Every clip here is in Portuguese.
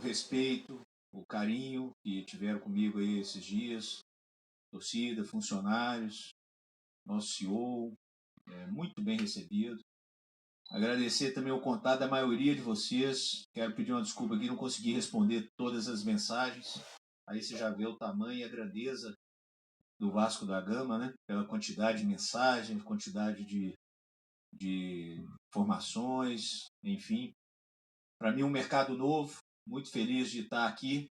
respeito, o carinho que tiveram comigo aí esses dias, torcida, funcionários, nosso CEO, muito bem recebido. Agradecer também o contato da maioria de vocês. Quero pedir uma desculpa aqui, não consegui responder todas as mensagens. Aí você já vê o tamanho e a grandeza do Vasco da Gama, né? Pela quantidade de mensagens, quantidade de informações, enfim. Para mim, um mercado novo, muito feliz de estar aqui.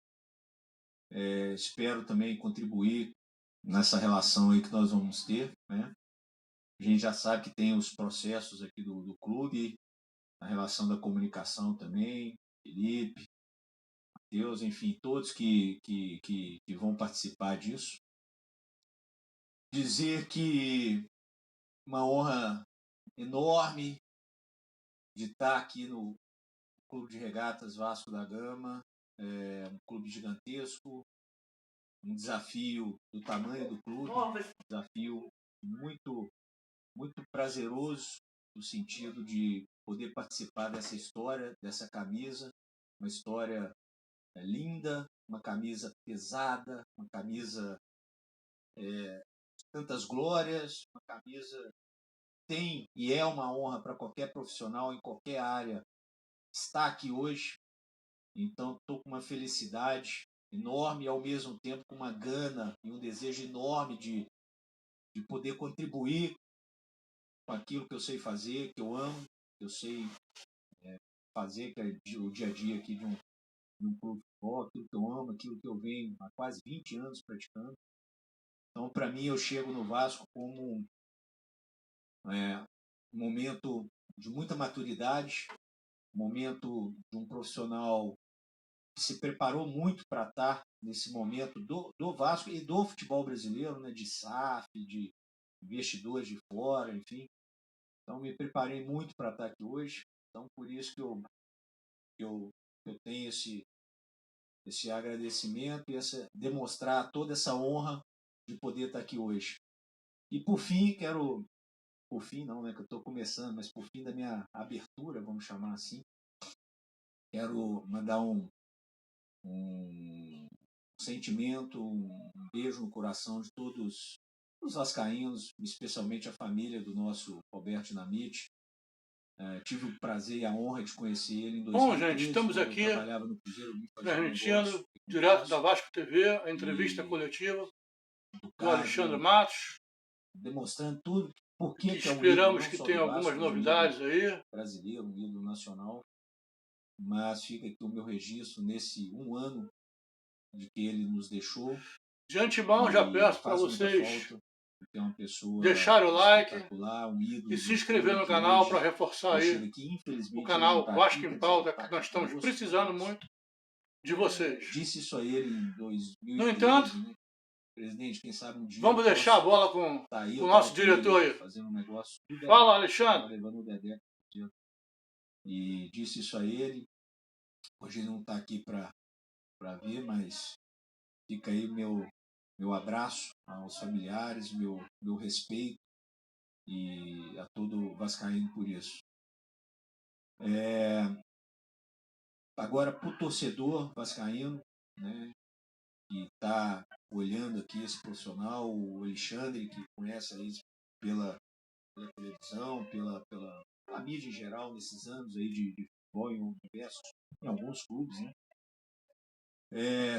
Espero também contribuir nessa relação aí que nós vamos ter, né? A gente já sabe que tem os processos aqui do clube, a relação da comunicação também, Felipe, Matheus, enfim, todos que vão participar disso. Dizer que uma honra enorme de estar aqui no Clube de Regatas Vasco da Gama, um clube gigantesco, um desafio do tamanho do clube, um desafio muito, muito prazeroso, no sentido de poder participar dessa história, dessa camisa, uma história linda, uma camisa pesada, uma camisa de tantas glórias, uma camisa que tem e é uma honra para qualquer profissional em qualquer área estar aqui hoje. Então estou com uma felicidade enorme e ao mesmo tempo com uma gana e um desejo enorme de poder contribuir com aquilo que eu sei fazer, que eu amo, que eu sei fazer, que é o dia a dia aqui de um clube de futebol, aquilo que eu amo, aquilo que eu venho há quase 20 anos praticando. Então, para mim, eu chego no Vasco como um momento de muita maturidade, um momento de um profissional que se preparou muito para estar nesse momento do Vasco e do futebol brasileiro, né, de SAF, de investidores de fora, enfim. Então, me preparei muito para estar aqui hoje. Então, por isso que eu tenho esse agradecimento e demonstrar toda essa honra de poder estar aqui hoje. E, por fim, por fim não, né, que eu estou começando, mas por fim da minha abertura, vamos chamar assim, quero mandar um sentimento, um beijo no coração de todos os vascaínos, especialmente a família do nosso Roberto Dinamite. Tive o prazer e a honra de conhecer ele em 2013. Bom, gente, estamos aqui transmitindo direto da Vasco TV a entrevista coletiva do Alexandre Matos. Demonstrando tudo porque esperamos que tenha algumas novidades aí. Brasileiro, um ídolo nacional. Mas fica aqui o meu registro nesse um ano de que ele nos deixou. De antemão, já peço para vocês deixar o like e se inscrever no canal para reforçar aí o canal Vasco em Pauta, que nós estamos precisando muito de vocês. Disse isso a ele em 2013. No entanto, né? Presidente, quem sabe um dia vamos deixar a bola com o nosso diretor aí. Fala, Alexandre. E disse isso a ele. Hoje ele não está aqui para ver, mas fica aí meu abraço aos familiares, meu respeito e a todo vascaíno por isso. Agora, para o torcedor vascaíno, né, que está olhando aqui esse profissional, o Alexandre, que conhece aí pela televisão, pela mídia em geral, nesses anos aí de futebol em alguns clubes, né?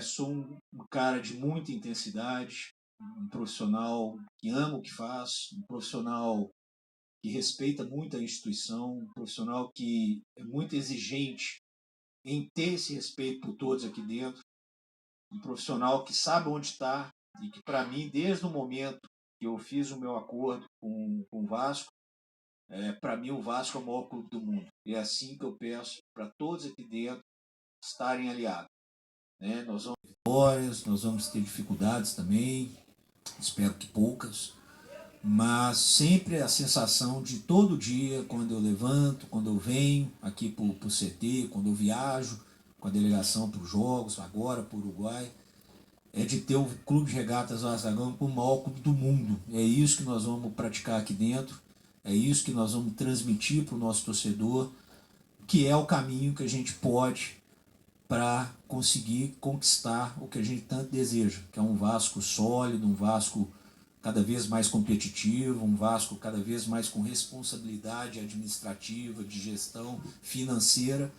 Sou um cara de muita intensidade, um profissional que ama o que faz, um profissional que respeita muito a instituição, um profissional que é muito exigente em ter esse respeito por todos aqui dentro, um profissional que sabe onde está e que, para mim, desde o momento que eu fiz o meu acordo com o Vasco, para mim o Vasco é o maior clube do mundo. E é assim que eu peço para todos aqui dentro estarem aliados. Né? Nós vamos ter vitórias, nós vamos ter dificuldades também, espero que poucas, mas sempre a sensação de todo dia, quando eu levanto, quando eu venho aqui para o CT, quando eu viajo com a delegação para os jogos, agora para o Uruguai, é de ter o Clube de Regatas Vasco da Gama como o maior clube do mundo. É isso que nós vamos praticar aqui dentro, é isso que nós vamos transmitir para o nosso torcedor, que é o caminho que a gente pode para conseguir conquistar o que a gente tanto deseja, que é um Vasco sólido, um Vasco cada vez mais competitivo, um Vasco cada vez mais com responsabilidade administrativa, de gestão financeira,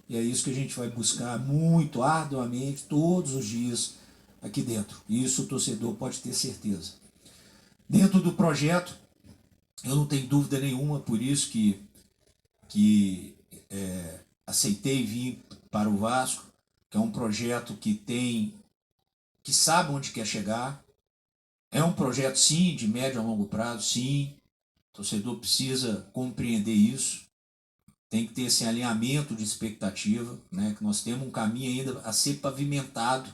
e é isso que a gente vai buscar muito arduamente todos os dias aqui dentro. Isso o torcedor pode ter certeza. Dentro do projeto, eu não tenho dúvida nenhuma, por isso que aceitei vir para o Vasco, que é um projeto que sabe onde quer chegar. É um projeto, sim, de médio a longo prazo, sim. O torcedor precisa compreender isso. Tem que ter esse alinhamento de expectativa, né? Que nós temos um caminho ainda a ser pavimentado,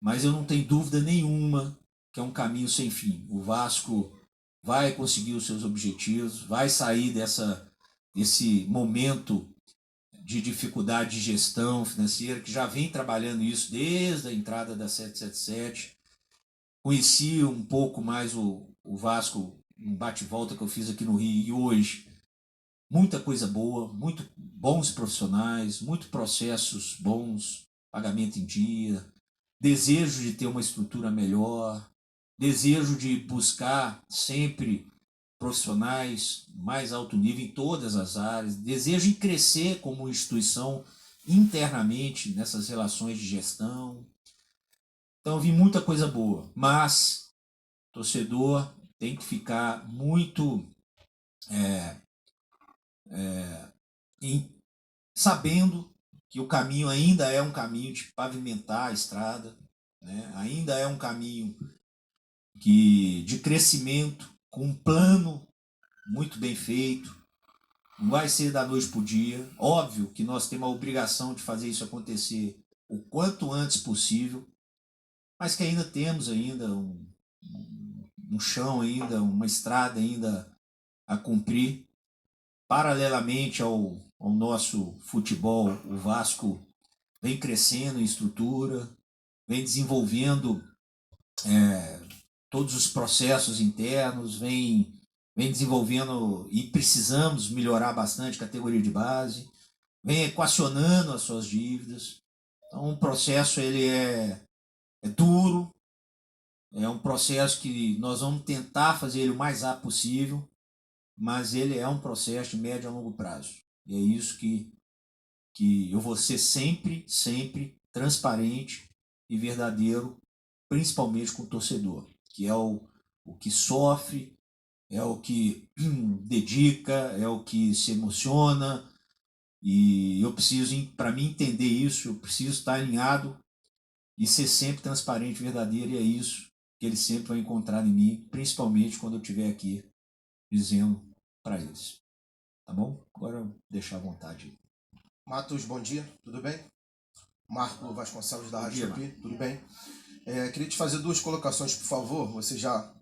mas eu não tenho dúvida nenhuma que é um caminho sem fim. O Vasco vai conseguir os seus objetivos, vai sair desse momento de dificuldade de gestão financeira, que já vem trabalhando isso desde a entrada da 777. Conheci um pouco mais o Vasco, um bate-volta que eu fiz aqui no Rio, e hoje muita coisa boa, muito bons profissionais, muito processos bons, pagamento em dia, desejo de ter uma estrutura melhor, desejo de buscar sempre profissionais mais alto nível em todas as áreas, desejo em crescer como instituição internamente nessas relações de gestão. Então eu vi muita coisa boa, mas o torcedor tem que ficar muito sabendo que o caminho ainda é um caminho de pavimentar a estrada, né? Ainda é um caminho de crescimento, com um plano muito bem feito. Não vai ser da noite para o dia. Óbvio que nós temos a obrigação de fazer isso acontecer o quanto antes possível, mas que ainda temos um chão, uma estrada ainda a cumprir. Paralelamente ao nosso futebol, o Vasco vem crescendo em estrutura, vem desenvolvendo todos os processos internos, vem desenvolvendo, e precisamos melhorar bastante a categoria de base, vem equacionando as suas dívidas. Então o processo ele é duro, é um processo que nós vamos tentar fazer ele o mais rápido possível, mas ele é um processo de médio a longo prazo. E é isso que eu vou ser sempre transparente e verdadeiro, principalmente com o torcedor, que é o que sofre, é o que dedica, é o que se emociona, e eu preciso, para mim entender isso, eu preciso estar alinhado e ser sempre transparente, verdadeiro, e é isso que eles sempre vão encontrar em mim, principalmente quando eu estiver aqui dizendo para eles. Tá bom? Agora eu vou deixar à vontade. Matos, bom dia, tudo bem? Marco Vasconcelos da Rádio Tupi, tudo bem? Queria te fazer duas colocações, por favor. Você já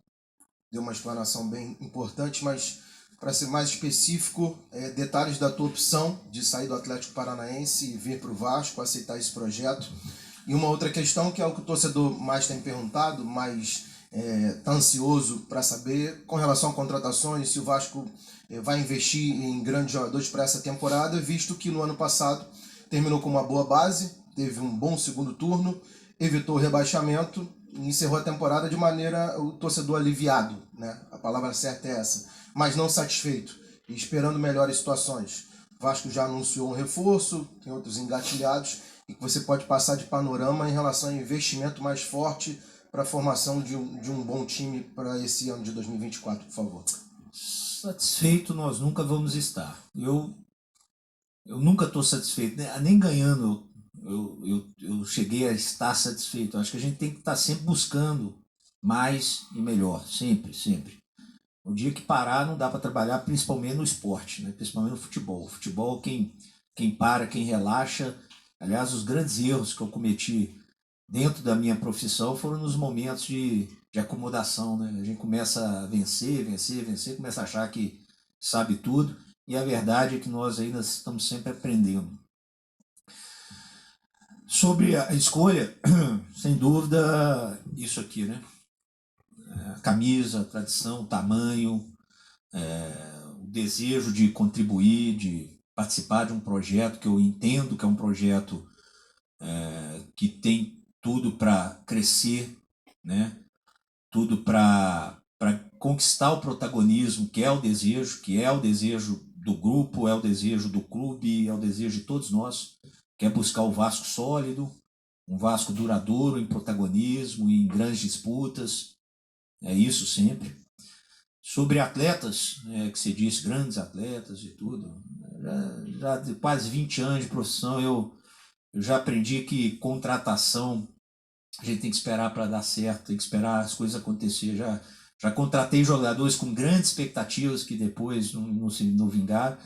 deu uma explanação bem importante, mas para ser mais específico, detalhes da tua opção de sair do Atlético Paranaense e vir para o Vasco, aceitar esse projeto. E uma outra questão, que é o que o torcedor mais tem perguntado, mas está ansioso para saber, com relação a contratações, se o Vasco vai investir em grandes jogadores para essa temporada, visto que no ano passado terminou com uma boa base, teve um bom segundo turno, evitou o rebaixamento e encerrou a temporada de maneira o torcedor aliviado, né? A palavra certa é essa, mas não satisfeito e esperando melhores situações. O Vasco já anunciou um reforço, tem outros engatilhados, e que você pode passar de panorama em relação ao investimento mais forte para a formação de um bom time para esse ano de 2024, por favor. Satisfeito nós nunca vamos estar. Eu nunca estou satisfeito, nem ganhando eu cheguei a estar satisfeito. Acho que a gente tem que estar sempre buscando mais e melhor, sempre. O dia que parar não dá para trabalhar, principalmente no esporte, né? Principalmente no futebol. O futebol, quem para, quem relaxa. Aliás, os grandes erros que eu cometi dentro da minha profissão foram nos momentos de acomodação, né? A gente começa a vencer, começa a achar que sabe tudo, e a verdade é que nós ainda estamos sempre aprendendo. Sobre a escolha, sem dúvida, isso aqui, né? A camisa, a tradição, o tamanho, o desejo de contribuir, de participar de um projeto que eu entendo que é um projeto que tem tudo para crescer, né? Tudo para conquistar o protagonismo, que é o desejo do grupo, é o desejo do clube, é o desejo de todos nós, que é buscar o Vasco sólido, um Vasco duradouro em protagonismo, em grandes disputas, é isso sempre. Sobre atletas, que você disse, grandes atletas e tudo, já de quase 20 anos de profissão, eu já aprendi que contratação a gente tem que esperar para dar certo, tem que esperar as coisas acontecer. Já contratei jogadores com grandes expectativas que depois não vingaram,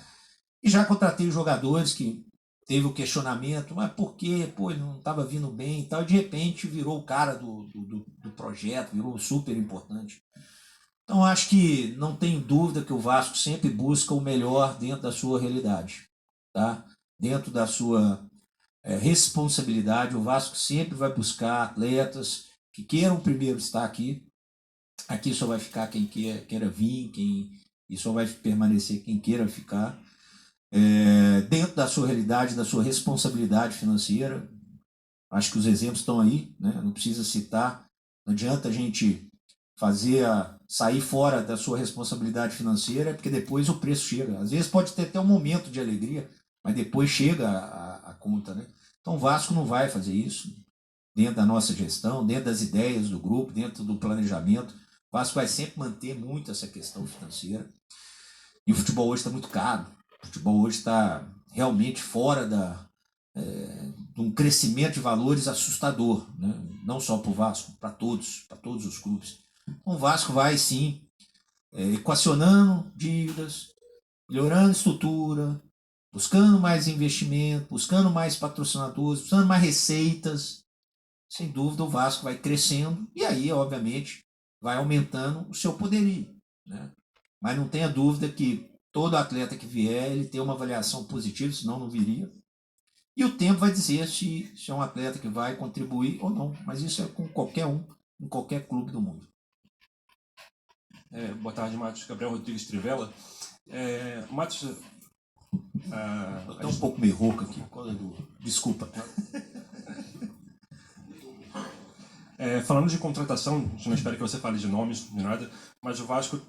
e já contratei jogadores que teve o questionamento, mas por quê? Pô, ele não estava vindo bem e tal, e de repente virou o cara do projeto, virou super importante. Então acho que não tem dúvida que o Vasco sempre busca o melhor dentro da sua realidade, tá? Dentro da sua responsabilidade, o Vasco sempre vai buscar atletas que queiram primeiro estar aqui. Aqui só vai ficar quem queira vir, e só vai permanecer quem queira ficar. Dentro da sua realidade, da sua responsabilidade financeira. Acho que os exemplos estão aí, né? Não precisa citar. Não adianta a gente sair fora da sua responsabilidade financeira, porque depois o preço chega. Às vezes pode ter até um momento de alegria, mas depois chega a conta, né? Então o Vasco não vai fazer isso dentro da nossa gestão, dentro das ideias do grupo, dentro do planejamento. O Vasco vai sempre manter muito essa questão financeira. E o futebol hoje está muito caro. O futebol hoje está realmente fora de um crescimento de valores assustador, né? Não só para o Vasco, para todos os clubes. Então o Vasco vai sim equacionando dívidas, melhorando a estrutura, buscando mais investimento, buscando mais patrocinadores, buscando mais receitas. Sem dúvida o Vasco vai crescendo e aí, obviamente, vai aumentando o seu poderio, né? Mas não tenha dúvida que todo atleta que vier, ele tem uma avaliação positiva, senão não viria. E o tempo vai dizer se é um atleta que vai contribuir ou não. Mas isso é com qualquer um, em qualquer clube do mundo. Boa tarde, Matos. Gabriel Rodrigues Trivela. Matos... Estou um pouco meio rouco aqui. Desculpa. Falando de contratação, não espero que você fale de nomes, de nada, mas o Vasco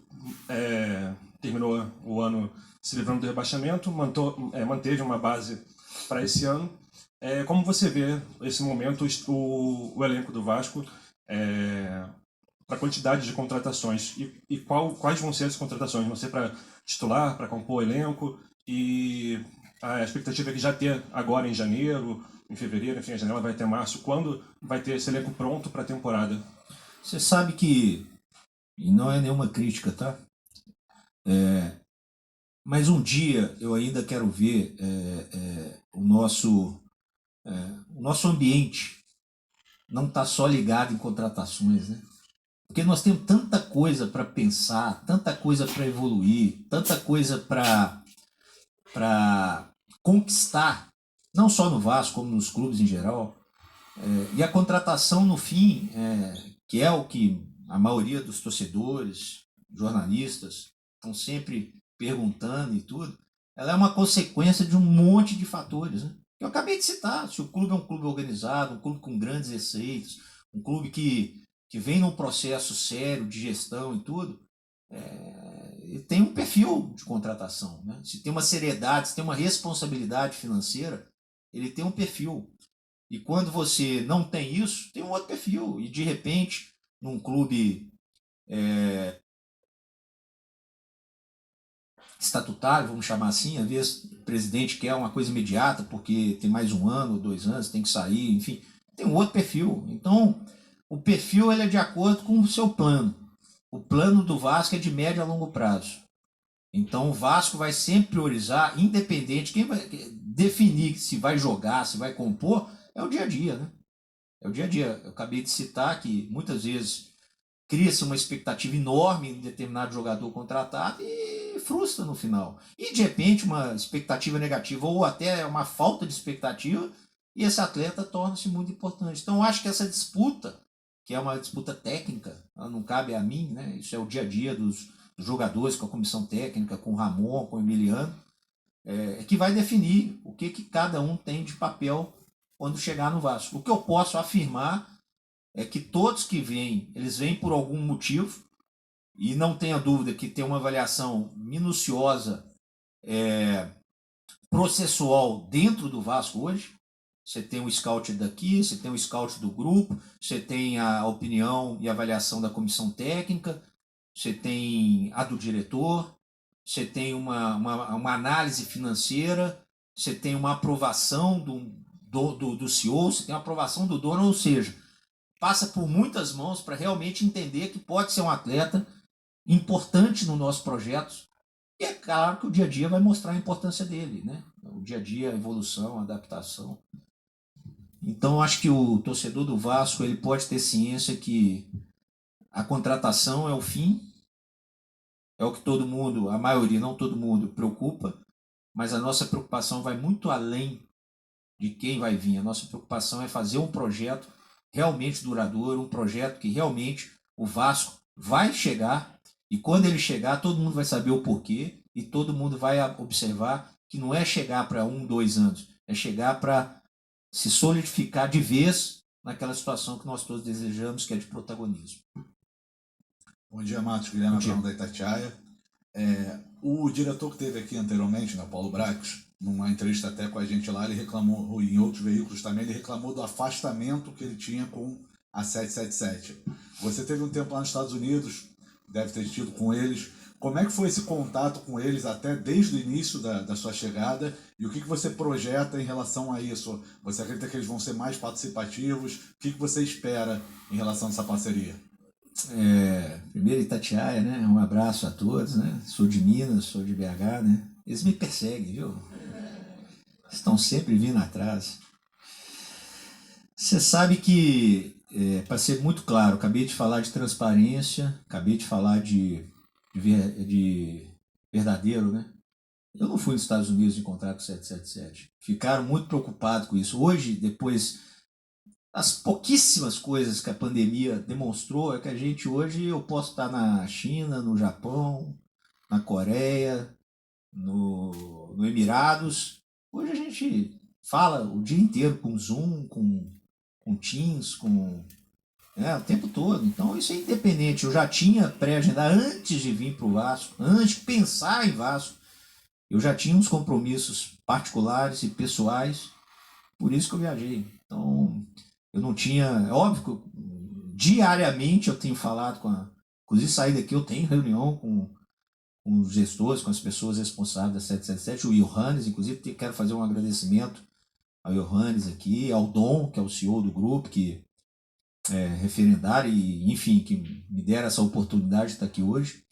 terminou o ano se livrando do rebaixamento, manteve uma base para esse ano. Como você vê esse momento, o elenco do Vasco, para a quantidade de contratações e quais vão ser as contratações? Vão ser para titular, para compor o elenco, e a expectativa é que já ter agora em janeiro, em fevereiro, enfim, a janela vai até março. Quando vai ter esse elenco pronto para a temporada? Você sabe que, e não é nenhuma crítica, tá? Mas um dia eu ainda quero ver o nosso ambiente não está só ligado em contratações, né? Porque nós temos tanta coisa para pensar, tanta coisa para evoluir, tanta coisa para conquistar, não só no Vasco, como nos clubes em geral. E a contratação, no fim, que é o que a maioria dos torcedores, jornalistas, estão sempre perguntando e tudo, ela é uma consequência de um monte de fatores, né? Eu acabei de citar. Se o clube é um clube organizado, um clube com grandes receitas, um clube que vem num processo sério de gestão e tudo, tem um perfil de contratação, né? Se tem uma seriedade, se tem uma responsabilidade financeira, ele tem um perfil. E quando você não tem isso, tem um outro perfil. E de repente, num clube estatutário, vamos chamar assim, às vezes o presidente quer uma coisa imediata porque tem mais 1 ano ou 2 anos, tem que sair, enfim, tem um outro perfil. Então, o perfil ele é de acordo com o seu plano. O plano do Vasco é de médio a longo prazo. Então o Vasco vai sempre priorizar, independente, quem vai definir se vai jogar, se vai compor, é o dia a dia, né? É o dia a dia. Eu acabei de citar que muitas vezes cria-se uma expectativa enorme em determinado jogador contratado e frustra no final. E de repente uma expectativa negativa ou até uma falta de expectativa e esse atleta torna-se muito importante. Então eu acho que essa disputa, que é uma disputa técnica, ela não cabe a mim, né? Isso é o dia a dia dos jogadores, com a comissão técnica, com o Ramon, com o Emiliano, que vai definir o que cada um tem de papel quando chegar no Vasco. O que eu posso afirmar é que todos que vêm, eles vêm por algum motivo, e não tenha dúvida que tem uma avaliação minuciosa, processual dentro do Vasco hoje. Você tem o scout daqui, você tem o scout do grupo, você tem a opinião e avaliação da comissão técnica, você tem a do diretor, você tem uma análise financeira, você tem uma aprovação do CEO, você tem uma aprovação do dono, ou seja, passa por muitas mãos para realmente entender que pode ser um atleta importante no nosso projeto. E é claro que o dia a dia vai mostrar a importância dele, né? O dia a dia, a evolução, a adaptação. Então, acho que o torcedor do Vasco ele pode ter ciência que a contratação é o fim, é o que todo mundo, a maioria, não todo mundo, preocupa, mas a nossa preocupação vai muito além de quem vai vir. A nossa preocupação é fazer um projeto realmente duradouro, um projeto que realmente o Vasco vai chegar, e quando ele chegar, todo mundo vai saber o porquê, e todo mundo vai observar que não é chegar para 1, 2 anos, é chegar para se solidificar de vez naquela situação que nós todos desejamos, que é de protagonismo. Bom dia, Matos. Guilherme Abrão, da Itatiaia. O diretor que teve aqui anteriormente, né, Paulo Brax, numa entrevista até com a gente lá, ele reclamou, em outros veículos também, ele reclamou do afastamento que ele tinha com a 777. Você teve um tempo lá nos Estados Unidos, deve ter tido com eles. Como é que foi esse contato com eles até desde o início da sua chegada, e o que você projeta em relação a isso? Você acredita que eles vão ser mais participativos? O que você espera em relação a essa parceria? Primeiro Itatiaia, né? Um abraço a todos, né? Sou de Minas, sou de BH, né? Eles me perseguem, viu? Estão sempre vindo atrás. Você sabe que, para ser muito claro, acabei de falar de transparência, acabei de falar de verdadeiro, né? Eu não fui nos Estados Unidos encontrar com o 777. Ficaram muito preocupados com isso. Hoje, depois das pouquíssimas coisas que a pandemia demonstrou, é que a gente hoje, eu posso estar na China, no Japão, na Coreia, no Emirados. Hoje a gente fala o dia inteiro com Zoom, com Teams, o tempo todo. Então isso é independente. Eu já tinha pré-agendado antes de vir para o Vasco, antes de pensar em Vasco. Eu já tinha uns compromissos particulares e pessoais, por isso que eu viajei. Então, eu não tinha... É óbvio que diariamente eu tenho falado inclusive, sair daqui eu tenho reunião com os gestores, com as pessoas responsáveis da 777, o Johannes, inclusive quero fazer um agradecimento ao Johannes aqui, ao Dom, que é o CEO do grupo, que é referendário e, enfim, que me deram essa oportunidade de estar aqui hoje.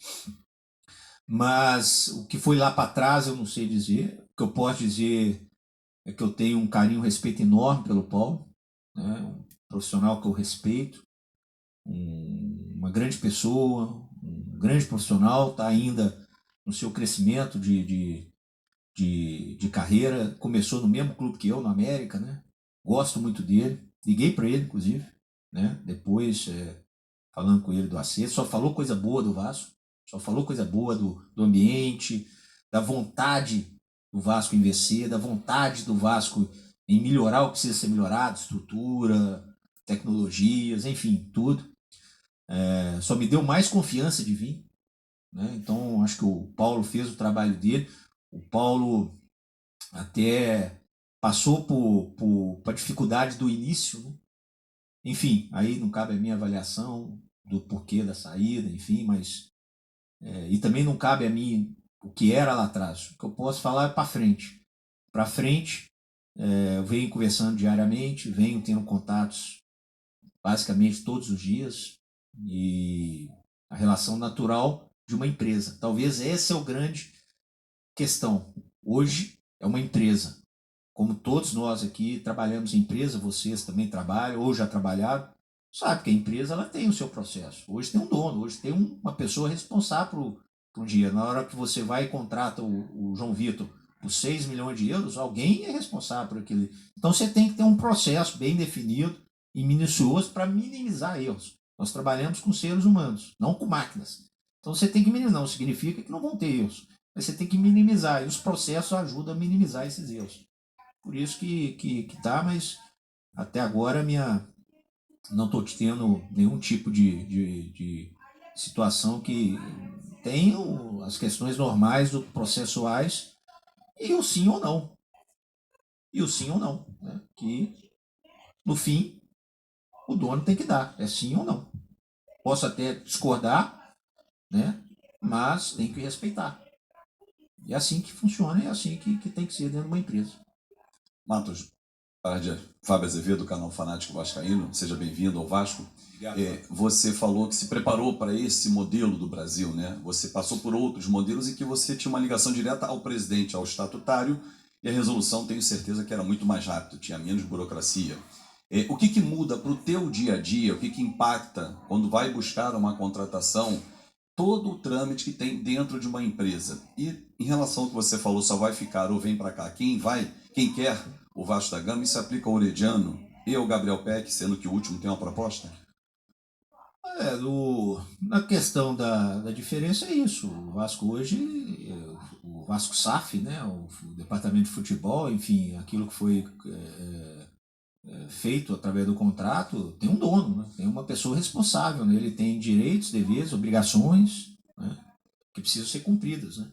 Mas o que foi lá para trás eu não sei dizer. O que eu posso dizer é que eu tenho um carinho, um respeito enorme pelo Paulo, né? Um profissional que eu respeito, uma grande pessoa, um grande profissional, está ainda no seu crescimento de carreira, começou no mesmo clube que eu, na América, né? Gosto muito dele, liguei para ele, inclusive, né? Depois, falando com ele do acesso, só falou coisa boa do Vasco, só falou coisa boa do ambiente, da vontade do Vasco em vencer, da vontade do Vasco em melhorar o que precisa ser melhorado, estrutura, tecnologias, enfim, tudo. Só me deu mais confiança de vir, né? Então, acho que o Paulo fez o trabalho dele. O Paulo até passou por a dificuldade do início, né? Enfim, aí não cabe a minha avaliação do porquê da saída, enfim, mas... e também não cabe a mim o que era lá atrás. O que eu posso falar é para frente. Para frente, eu venho conversando diariamente, venho tendo contatos basicamente todos os dias, e a relação natural de uma empresa. Talvez essa é a grande questão. Hoje é uma empresa. Como todos nós aqui trabalhamos em empresa, vocês também trabalham ou já trabalharam, sabe que a empresa ela tem o seu processo. Hoje tem um dono, hoje tem uma pessoa responsável por um dia. Na hora que você vai e contrata o João Vitor por 6 milhões de euros, alguém é responsável por aquilo. Então você tem que ter um processo bem definido e minucioso para minimizar erros. Nós trabalhamos com seres humanos, não com máquinas. Então você tem que minimizar, não significa que não vão ter erros, mas você tem que minimizar, e os processos ajudam a minimizar esses erros. Por isso que tá, mas Até agora, não estou tendo nenhum tipo de situação que tem as questões normais processuais e o sim ou não. E o sim ou não. Né? Que, no fim, o dono tem que dar. É sim ou não. Posso até discordar, né? Mas tem que respeitar. É assim que funciona e é assim que tem que ser dentro de uma empresa. Matos, Fábio Azevedo, canal Fanático Vascaíno, seja bem-vindo ao Vasco. Você falou que se preparou para esse modelo do Brasil, né? Você passou por outros modelos em que você tinha uma ligação direta ao presidente, ao estatutário, e a resolução, tenho certeza que era muito mais rápido, tinha menos burocracia. O que muda para o teu dia a dia, o que impacta quando vai buscar uma contratação, todo o trâmite que tem dentro de uma empresa? E em relação ao que você falou, só vai ficar ou vem para cá quem quer o Vasco da Gama, isso se aplica ao Orediano e ao Gabriel Peck, sendo que o último tem uma proposta? Na questão da diferença é isso. O Vasco hoje, o Vasco SAF, né, o departamento de futebol, enfim, aquilo que foi feito através do contrato, tem um dono, né, tem uma pessoa responsável, né, ele tem direitos, deveres, obrigações, né, que precisam ser cumpridas. Né.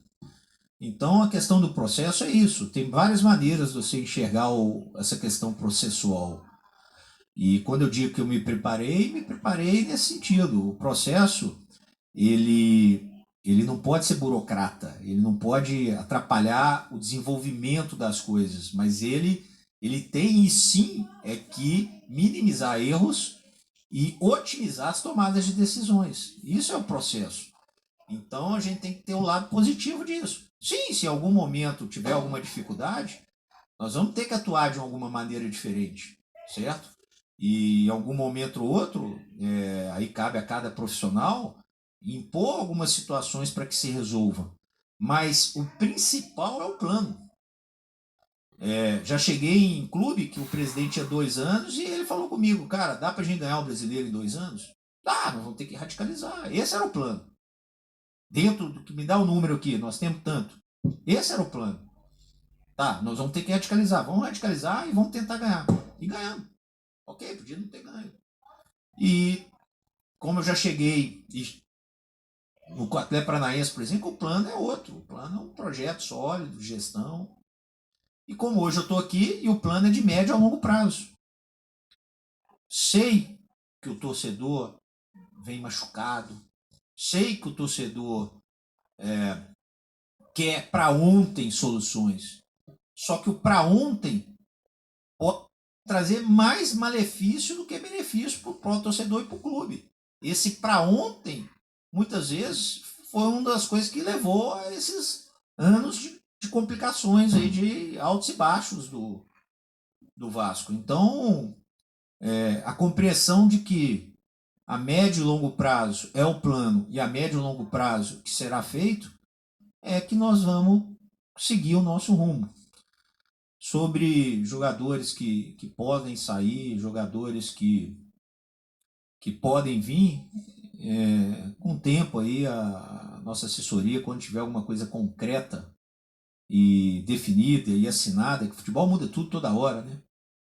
Então a questão do processo é isso. Tem várias maneiras de você enxergar essa questão processual. E quando eu digo que eu me preparei nesse sentido. O processo, ele não pode ser burocrata, ele não pode atrapalhar o desenvolvimento das coisas, mas ele tem e sim que minimizar erros e otimizar as tomadas de decisões. Isso é o processo. Então a gente tem que ter o lado positivo disso. Sim, se em algum momento tiver alguma dificuldade, nós vamos ter que atuar de alguma maneira diferente, certo? E em algum momento ou outro, aí cabe a cada profissional impor algumas situações para que se resolva. Mas o principal é o plano. Já cheguei em clube que o presidente tinha 2 anos e ele falou comigo, cara, dá para a gente ganhar o brasileiro em 2 anos? Dá, nós vamos ter que radicalizar. Esse era o plano. Dentro do que me dá o número aqui, nós temos tanto. Esse era o plano. Tá, nós vamos ter que radicalizar. Vamos radicalizar e vamos tentar ganhar. E ganhamos. Ok, podia não ter ganho. E como eu já cheguei no Atlético Paranaense, por exemplo, o plano é outro. O plano é um projeto sólido, de gestão. E como hoje eu estou aqui, e o plano é de médio a longo prazo. Sei que o torcedor vem machucado. Sei que o torcedor quer para ontem soluções. Só que o para ontem pode trazer mais malefício do que benefício para o torcedor e para o clube. Esse para ontem, muitas vezes, foi uma das coisas que levou a esses anos de complicações, aí, de altos e baixos do Vasco. Então, a compreensão de que a médio e longo prazo é o plano e a médio e longo prazo que será feito, é que nós vamos seguir o nosso rumo. Sobre jogadores que podem sair, jogadores que podem vir, com o tempo aí a nossa assessoria, quando tiver alguma coisa concreta e definida e assinada, que o futebol muda tudo toda hora, né?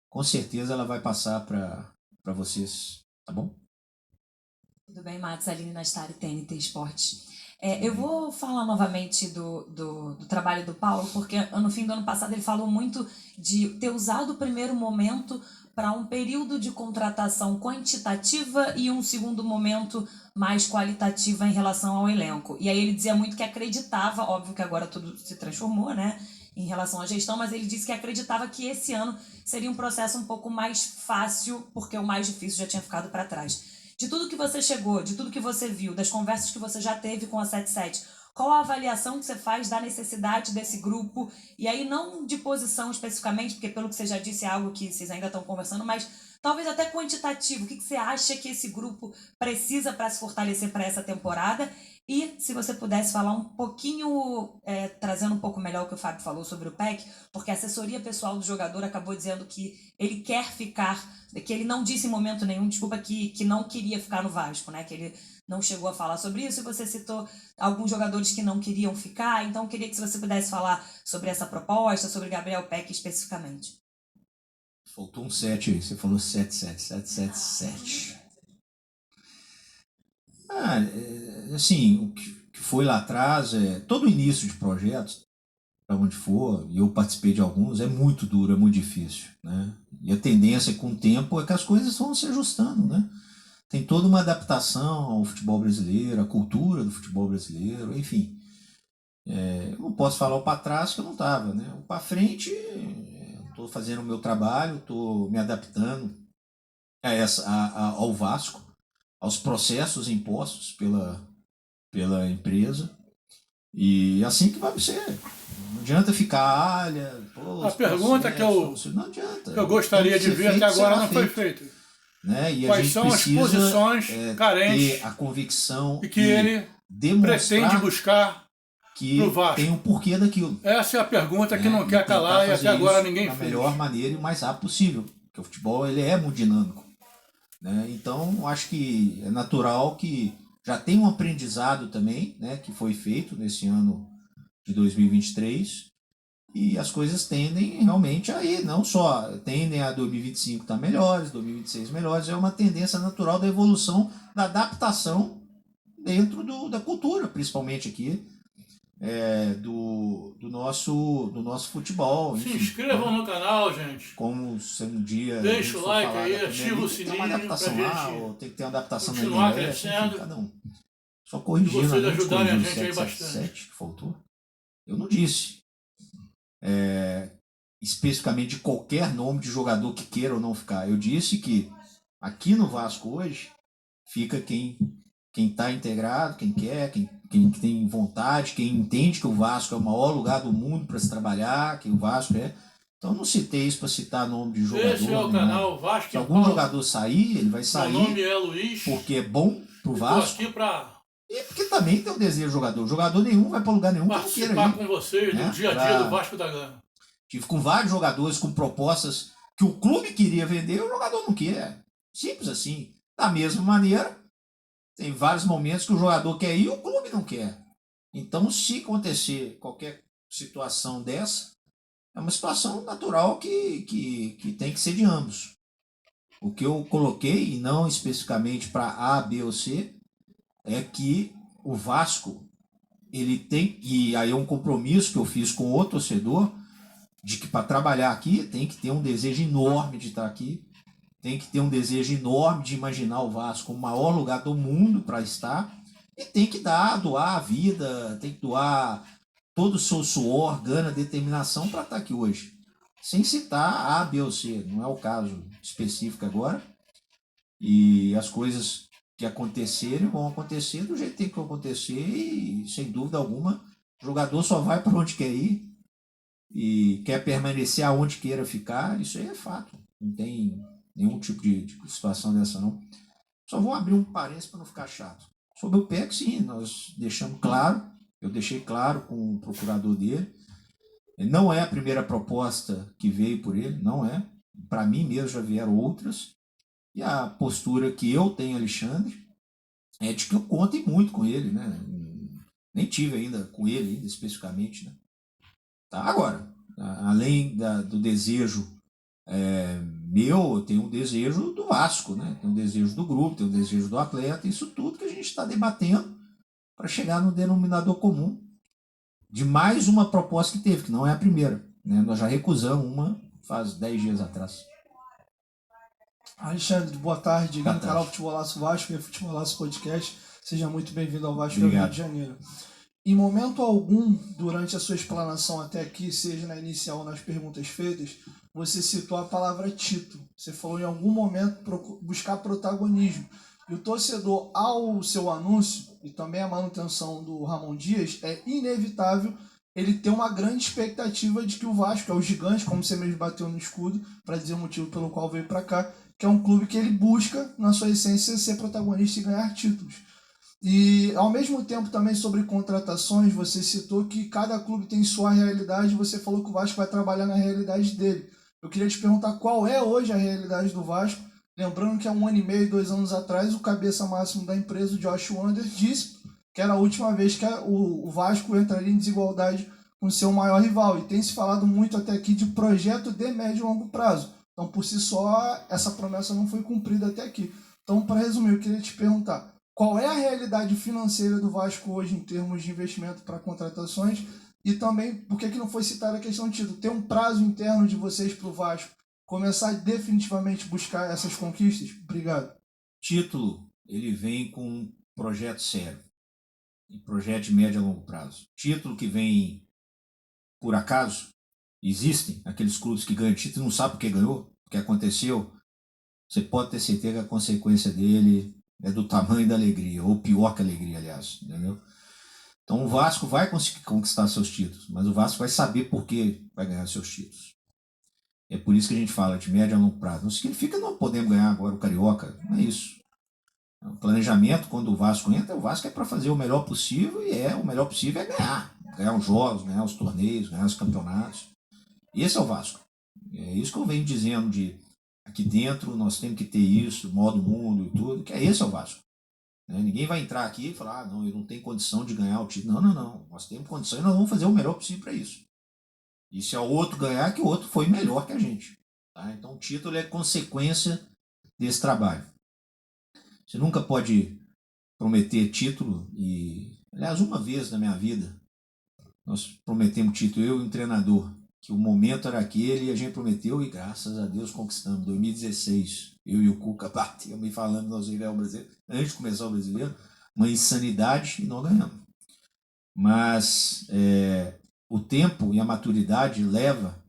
Com certeza ela vai passar para vocês, tá bom? Tudo bem, Matos, Aline Nastari, TNT Esportes. Eu vou falar novamente do trabalho do Paulo, porque no fim do ano passado ele falou muito de ter usado o primeiro momento para um período de contratação quantitativa e um segundo momento mais qualitativa em relação ao elenco. E aí ele dizia muito que acreditava, óbvio que agora tudo se transformou, né, em relação à gestão, mas ele disse que acreditava que esse ano seria um processo um pouco mais fácil, porque o mais difícil já tinha ficado para trás. De tudo que você chegou, de tudo que você viu, das conversas que você já teve com a 77, qual a avaliação que você faz da necessidade desse grupo? E aí não de posição especificamente, porque pelo que você já disse é algo que vocês ainda estão conversando, mas talvez até quantitativo. O que você acha que esse grupo precisa para se fortalecer para essa temporada? E se você pudesse falar um pouquinho, trazendo um pouco melhor o que o Fábio falou sobre o PEC, porque a assessoria pessoal do jogador acabou dizendo que ele quer ficar, que ele não disse em momento nenhum, desculpa, que não queria ficar no Vasco, né? Que ele não chegou a falar sobre isso, e você citou alguns jogadores que não queriam ficar, então eu queria que você pudesse falar sobre essa proposta, sobre Gabriel Peck especificamente. Faltou um 7 aí, você falou 7. Assim, o que foi lá atrás, todo início de projetos, para onde for, e eu participei de alguns, é muito duro, é muito difícil, né? E a tendência com o tempo é que as coisas vão se ajustando, né? Tem toda uma adaptação ao futebol brasileiro, à cultura do futebol brasileiro, enfim. Eu não posso falar o para trás que eu não estava, né? O para frente, estou fazendo o meu trabalho, estou me adaptando ao Vasco, aos processos impostos pela empresa, e assim que vai ser. Não adianta ficar, a pergunta que eu gostaria de ver até agora não foi feita. Né? E quais são as posições carentes ter a convicção e que ele pretende buscar que tem um porquê daquilo. Essa é a pergunta que não quer calar e até agora ninguém fez. Da melhor maneira e o mais rápido possível, porque o futebol ele é muito dinâmico. Né? Então, acho que é natural que já tem um aprendizado também, né, que foi feito nesse ano de 2023, e as coisas tendem realmente a ir, não só tendem a 2025 estar melhores, 2026 melhores, é uma tendência natural da evolução, da adaptação dentro da cultura, principalmente aqui, do nosso futebol. Se inscrevam no canal, gente. Como se um dia... Deixa o like aí, ativa o sininho pra gente ou tem que ter uma adaptação continuar crescendo. Cada um. Só corrigindo. E vocês ajudarem a gente aí bastante. 7 que faltou. Eu não disse especificamente de qualquer nome de jogador que queira ou não ficar. Eu disse que aqui no Vasco hoje fica quem está integrado, quem quer, quem tem vontade, quem entende que o Vasco é o maior lugar do mundo para se trabalhar, que o Vasco é. Então não citei isso para citar nome de jogador. Esse é o canal Vasco. Se algum jogador sair, ele vai sair. Meu nome é Luiz. Porque é bom pro Vasco. Estou aqui para... E porque também tem o desejo do jogador. Jogador nenhum vai para lugar nenhum. Participar com vocês do dia a dia do Vasco da Gama. Tive com vários jogadores com propostas que o clube queria vender e o jogador não quer. Simples assim. Da mesma maneira, tem vários momentos que o jogador quer ir e o clube não quer. Então, se acontecer qualquer situação dessa, é uma situação natural que tem que ser de ambos. O que eu coloquei, e não especificamente para A, B ou C, é que o Vasco, ele tem, e aí é um compromisso que eu fiz com o torcedor, de que para trabalhar aqui tem que ter um desejo enorme de estar aqui, tem que ter um desejo enorme de imaginar o Vasco como o maior lugar do mundo para estar, e tem que doar a vida, tem que doar todo o seu suor, gana, determinação para estar aqui hoje. Sem citar A, B ou C, não é o caso específico agora. E as coisas que acontecerem vão acontecer do jeito que tem que acontecer e, sem dúvida alguma, o jogador só vai para onde quer ir e quer permanecer aonde queira ficar. Isso aí é fato. Não tem nenhum tipo de situação dessa, não. Só vou abrir um parênteses para não ficar chato. Sobre o PEC, sim, nós deixamos claro, eu deixei claro com o procurador dele, não é a primeira proposta que veio por ele, não é. Para mim mesmo já vieram outras. E a postura que eu tenho, Alexandre, é de que eu conto muito com ele, né? Nem tive ainda com ele, ainda especificamente, né? Tá? Agora, além do desejo meu, eu tenho um desejo do Vasco, né? Tem um desejo do grupo, tem um desejo do atleta, isso tudo que a gente está debatendo para chegar no denominador comum de mais uma proposta que teve, que não é a primeira, né? Nós já recusamos uma faz 10 dias atrás. Alexandre, boa tarde. No canal Futebolaço Vasco e Futebolaço Podcast. Seja muito bem-vindo ao Vasco do Rio de Janeiro. Em momento algum, durante a sua explanação até aqui, seja na inicial ou nas perguntas feitas, você citou a palavra título. Você falou em algum momento buscar protagonismo. E o torcedor, ao seu anúncio, e também a manutenção do Ramon Dias, é inevitável ele ter uma grande expectativa de que o Vasco é o gigante, como você mesmo bateu no escudo, para dizer o motivo pelo qual veio para cá, que é um clube que ele busca, na sua essência, ser protagonista e ganhar títulos. E, ao mesmo tempo, também sobre contratações, você citou que cada clube tem sua realidade, e você falou que o Vasco vai trabalhar na realidade dele. Eu queria te perguntar qual é hoje a realidade do Vasco, lembrando que há 1 ano e meio, 2 anos atrás, o cabeça máximo da empresa, o Josh Wander, disse que era a última vez que o Vasco entraria em desigualdade com seu maior rival. E tem se falado muito até aqui de projeto de médio e longo prazo. Então, por si só, essa promessa não foi cumprida até aqui. Então, para resumir, eu queria te perguntar, qual é a realidade financeira do Vasco hoje em termos de investimento para contratações? E também, por que não foi citada a questão de título? Tem um prazo interno de vocês para o Vasco começar a definitivamente buscar essas conquistas? Obrigado. Título, ele vem com um projeto sério. Um projeto de médio a longo prazo. Título que vem por acaso, existem aqueles clubes que ganham título e não sabem o que ganhou, o que aconteceu. Você pode ter certeza que a consequência dele é do tamanho da alegria, ou pior que a alegria, aliás. Entendeu? Então o Vasco vai conseguir conquistar seus títulos, mas o Vasco vai saber por que vai ganhar seus títulos. É por isso que a gente fala de médio a longo prazo. Não significa que não podemos ganhar agora o Carioca, não é isso. O planejamento, quando o Vasco entra, o Vasco é para fazer o melhor possível e o melhor possível é ganhar. Ganhar os jogos, ganhar os torneios, ganhar os campeonatos. E esse é o Vasco. É isso que eu venho dizendo de aqui dentro nós temos que ter isso, modo mundo e tudo, que esse é o Vasco. Ninguém vai entrar aqui e falar, não, eu não tenho condição de ganhar o título. Não. Nós temos condição e nós vamos fazer o melhor possível para isso. E se o outro ganhar, que o outro foi melhor que a gente. Tá? Então o título é consequência desse trabalho. Você nunca pode prometer título e... Aliás, uma vez na minha vida, nós prometemos título, eu e um treinador, que o momento era aquele e a gente prometeu e graças a Deus conquistamos. 2016, eu e o Cuca batemos me falando nós ganhamos o brasileiro, antes de começar o brasileiro, uma insanidade e não ganhamos. Mas o tempo e a maturidade leva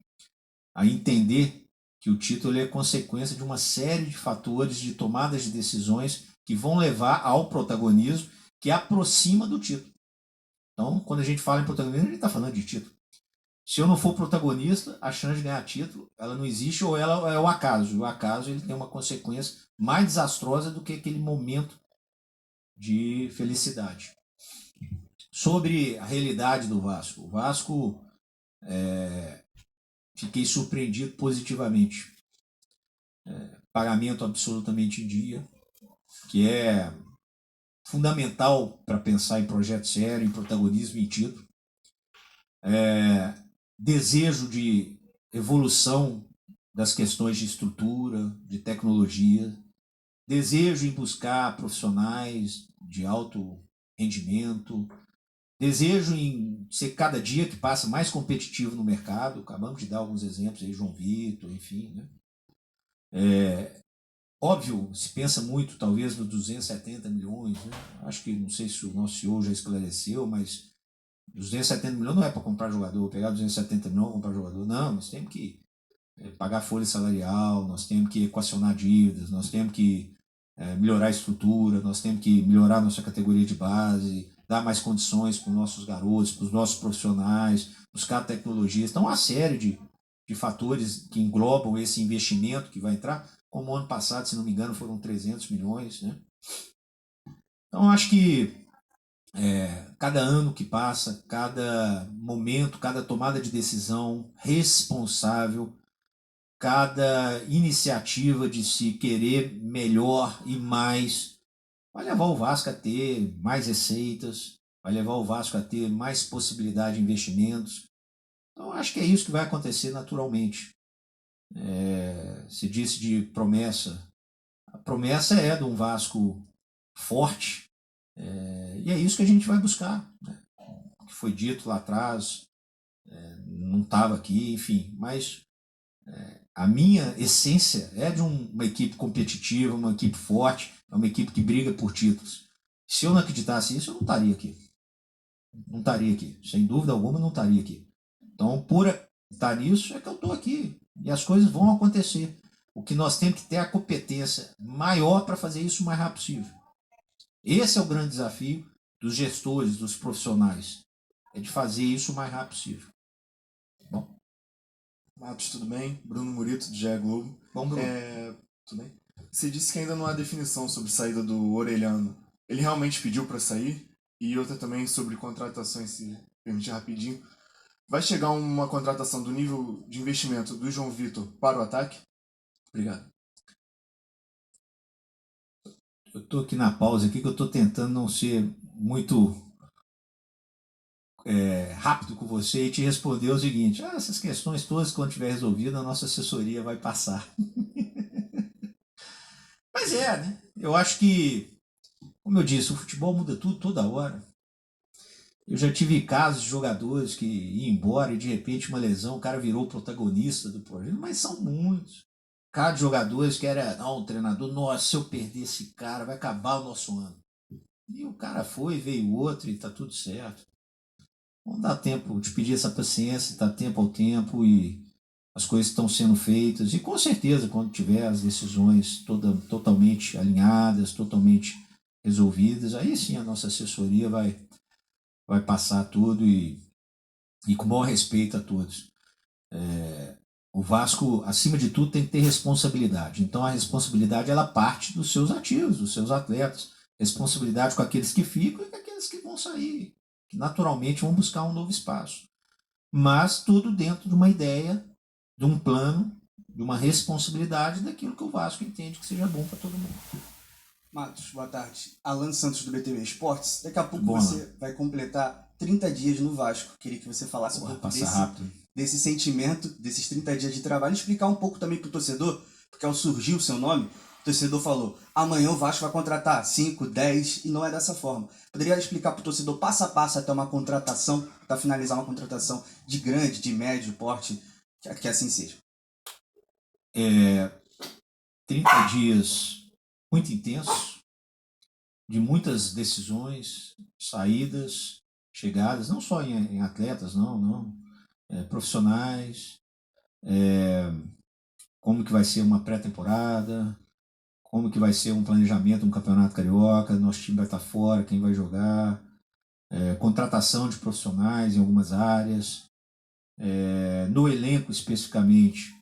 a entender que o título é consequência de uma série de fatores, de tomadas de decisões que vão levar ao protagonismo que aproxima do título. Então, quando a gente fala em protagonismo, a gente está falando de título. Se eu não for protagonista, a chance de ganhar título, ela não existe ou ela é o acaso. O acaso ele tem uma consequência mais desastrosa do que aquele momento de felicidade. Sobre a realidade do Vasco. O Vasco, fiquei surpreendido positivamente. Pagamento absolutamente em dia, que é fundamental para pensar em projeto sério, em protagonismo e título. Desejo de evolução das questões de estrutura, de tecnologia, desejo em buscar profissionais de alto rendimento, desejo em ser cada dia que passa mais competitivo no mercado. Acabamos de dar alguns exemplos aí, João Vitor, enfim, né? Óbvio, se pensa muito talvez nos 270 milhões, né? Acho que, não sei se o nosso CEO já esclareceu, mas 270 milhões não é para comprar jogador, pegar 270 milhões e comprar jogador. Não, nós temos que pagar folha salarial, nós temos que equacionar dívidas, nós temos que melhorar a estrutura, nós temos que melhorar a nossa categoria de base, dar mais condições para os nossos garotos, para os nossos profissionais, buscar tecnologias. Então, uma série de fatores que englobam esse investimento que vai entrar, como ano passado, se não me engano, foram 300 milhões. Né? Então, acho que cada ano que passa, cada momento, cada tomada de decisão responsável, cada iniciativa de se querer melhor e mais, vai levar o Vasco a ter mais receitas, vai levar o Vasco a ter mais possibilidade de investimentos. Então, acho que é isso que vai acontecer naturalmente. Se disse de promessa, a promessa é de um Vasco forte, e é isso que a gente vai buscar. Né? O que foi dito lá atrás, não estava aqui, enfim, mas a minha essência é de uma equipe competitiva, uma equipe forte, uma equipe que briga por títulos. Se eu não acreditasse nisso, eu não estaria aqui. Não estaria aqui. Sem dúvida alguma, não estaria aqui. Então, por estar nisso, é que eu estou aqui. E as coisas vão acontecer. O que nós temos que ter é a competência maior para fazer isso o mais rápido possível. Esse é o grande desafio dos gestores, dos profissionais. É de fazer isso o mais rápido possível. Bom. Matos, tudo bem? Bruno Murito, do GE Globo. Bom, Bruno. Tudo bem? Você disse que ainda não há definição sobre saída do Orelhano. Ele realmente pediu para sair? E outra também sobre contratações, se permitir rapidinho. Vai chegar uma contratação do nível de investimento do João Vitor para o ataque? Obrigado. Eu estou aqui na pausa aqui que eu estou tentando não ser muito rápido com você e te responder o seguinte: essas questões todas, quando tiver resolvido, a nossa assessoria vai passar. Mas né? Eu acho que, como eu disse, o futebol muda tudo toda hora. Eu já tive casos de jogadores que iam embora e de repente uma lesão, o cara virou protagonista do projeto, mas são muitos. Casos de jogadores que era, não, o treinador, nossa, se eu perder esse cara, vai acabar o nosso ano. E o cara foi, veio outro e tá tudo certo. Não dá tempo de pedir essa paciência, dá tempo ao tempo e as coisas estão sendo feitas. E com certeza, quando tiver as decisões totalmente alinhadas, totalmente resolvidas, aí sim a nossa assessoria vai passar tudo e com maior respeito a todos. O Vasco, acima de tudo, tem que ter responsabilidade. Então a responsabilidade ela parte dos seus ativos, dos seus atletas. Responsabilidade com aqueles que ficam e com aqueles que vão sair, que naturalmente vão buscar um novo espaço. Mas tudo dentro de uma ideia, de um plano, de uma responsabilidade daquilo que o Vasco entende que seja bom para todo mundo. Matos, boa tarde. Alan Santos do BTV Esportes. Daqui a pouco você vai completar 30 dias no Vasco. Queria que você falasse um pouco desse sentimento, desses 30 dias de trabalho, e explicar um pouco também para o torcedor, porque ao surgir o seu nome, o torcedor falou, amanhã o Vasco vai contratar 5, 10, e não é dessa forma. Poderia explicar para o torcedor passo a passo até uma contratação, para finalizar uma contratação de grande, de médio porte, que assim seja. 30 dias muito intensos, de muitas decisões, saídas, chegadas, não só em atletas, não. Profissionais, como que vai ser uma pré-temporada, como que vai ser um planejamento, um campeonato carioca, nosso time vai estar fora, quem vai jogar, contratação de profissionais em algumas áreas, no elenco especificamente,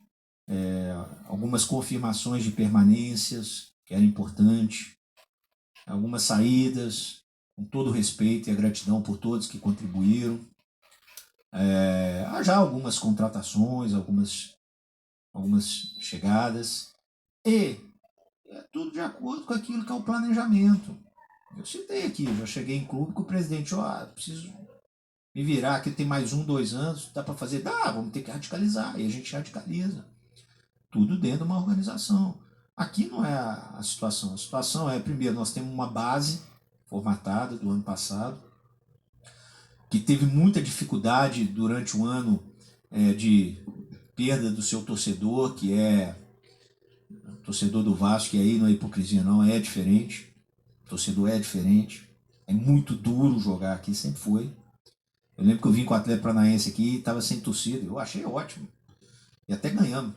algumas confirmações de permanências, que era importante, algumas saídas, com todo o respeito e a gratidão por todos que contribuíram. Há já algumas contratações, algumas chegadas, e tudo de acordo com aquilo que é o planejamento. Eu citei aqui, já cheguei em clube com o presidente, preciso me virar, aqui tem mais 1, 2 anos, dá para fazer? Dá, vamos ter que radicalizar, e a gente radicaliza. Tudo dentro de uma organização. Aqui não é a situação. A situação é, primeiro, nós temos uma base formatada do ano passado, que teve muita dificuldade durante o ano de perda do seu torcedor, que é o torcedor do Vasco, que aí não é hipocrisia não, é diferente. O torcedor é diferente. É muito duro jogar aqui, sempre foi. Eu lembro que eu vim com o Atlético Paranaense aqui e estava sem torcida. Eu achei ótimo. E até ganhamos.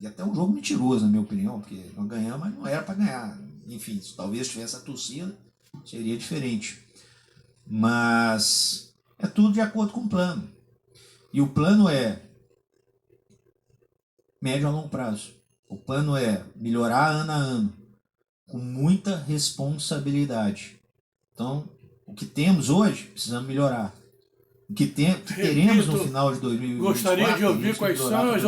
E até um jogo mentiroso, na minha opinião, porque nós ganhamos, mas não era para ganhar. Enfim, se talvez tivesse a torcida, seria diferente. Mas é tudo de acordo com o plano. E o plano é médio a longo prazo. O plano é melhorar ano a ano, com muita responsabilidade. Então, o que temos hoje, precisamos melhorar. O que teremos no final de 2024... Gostaria de ouvir quais são as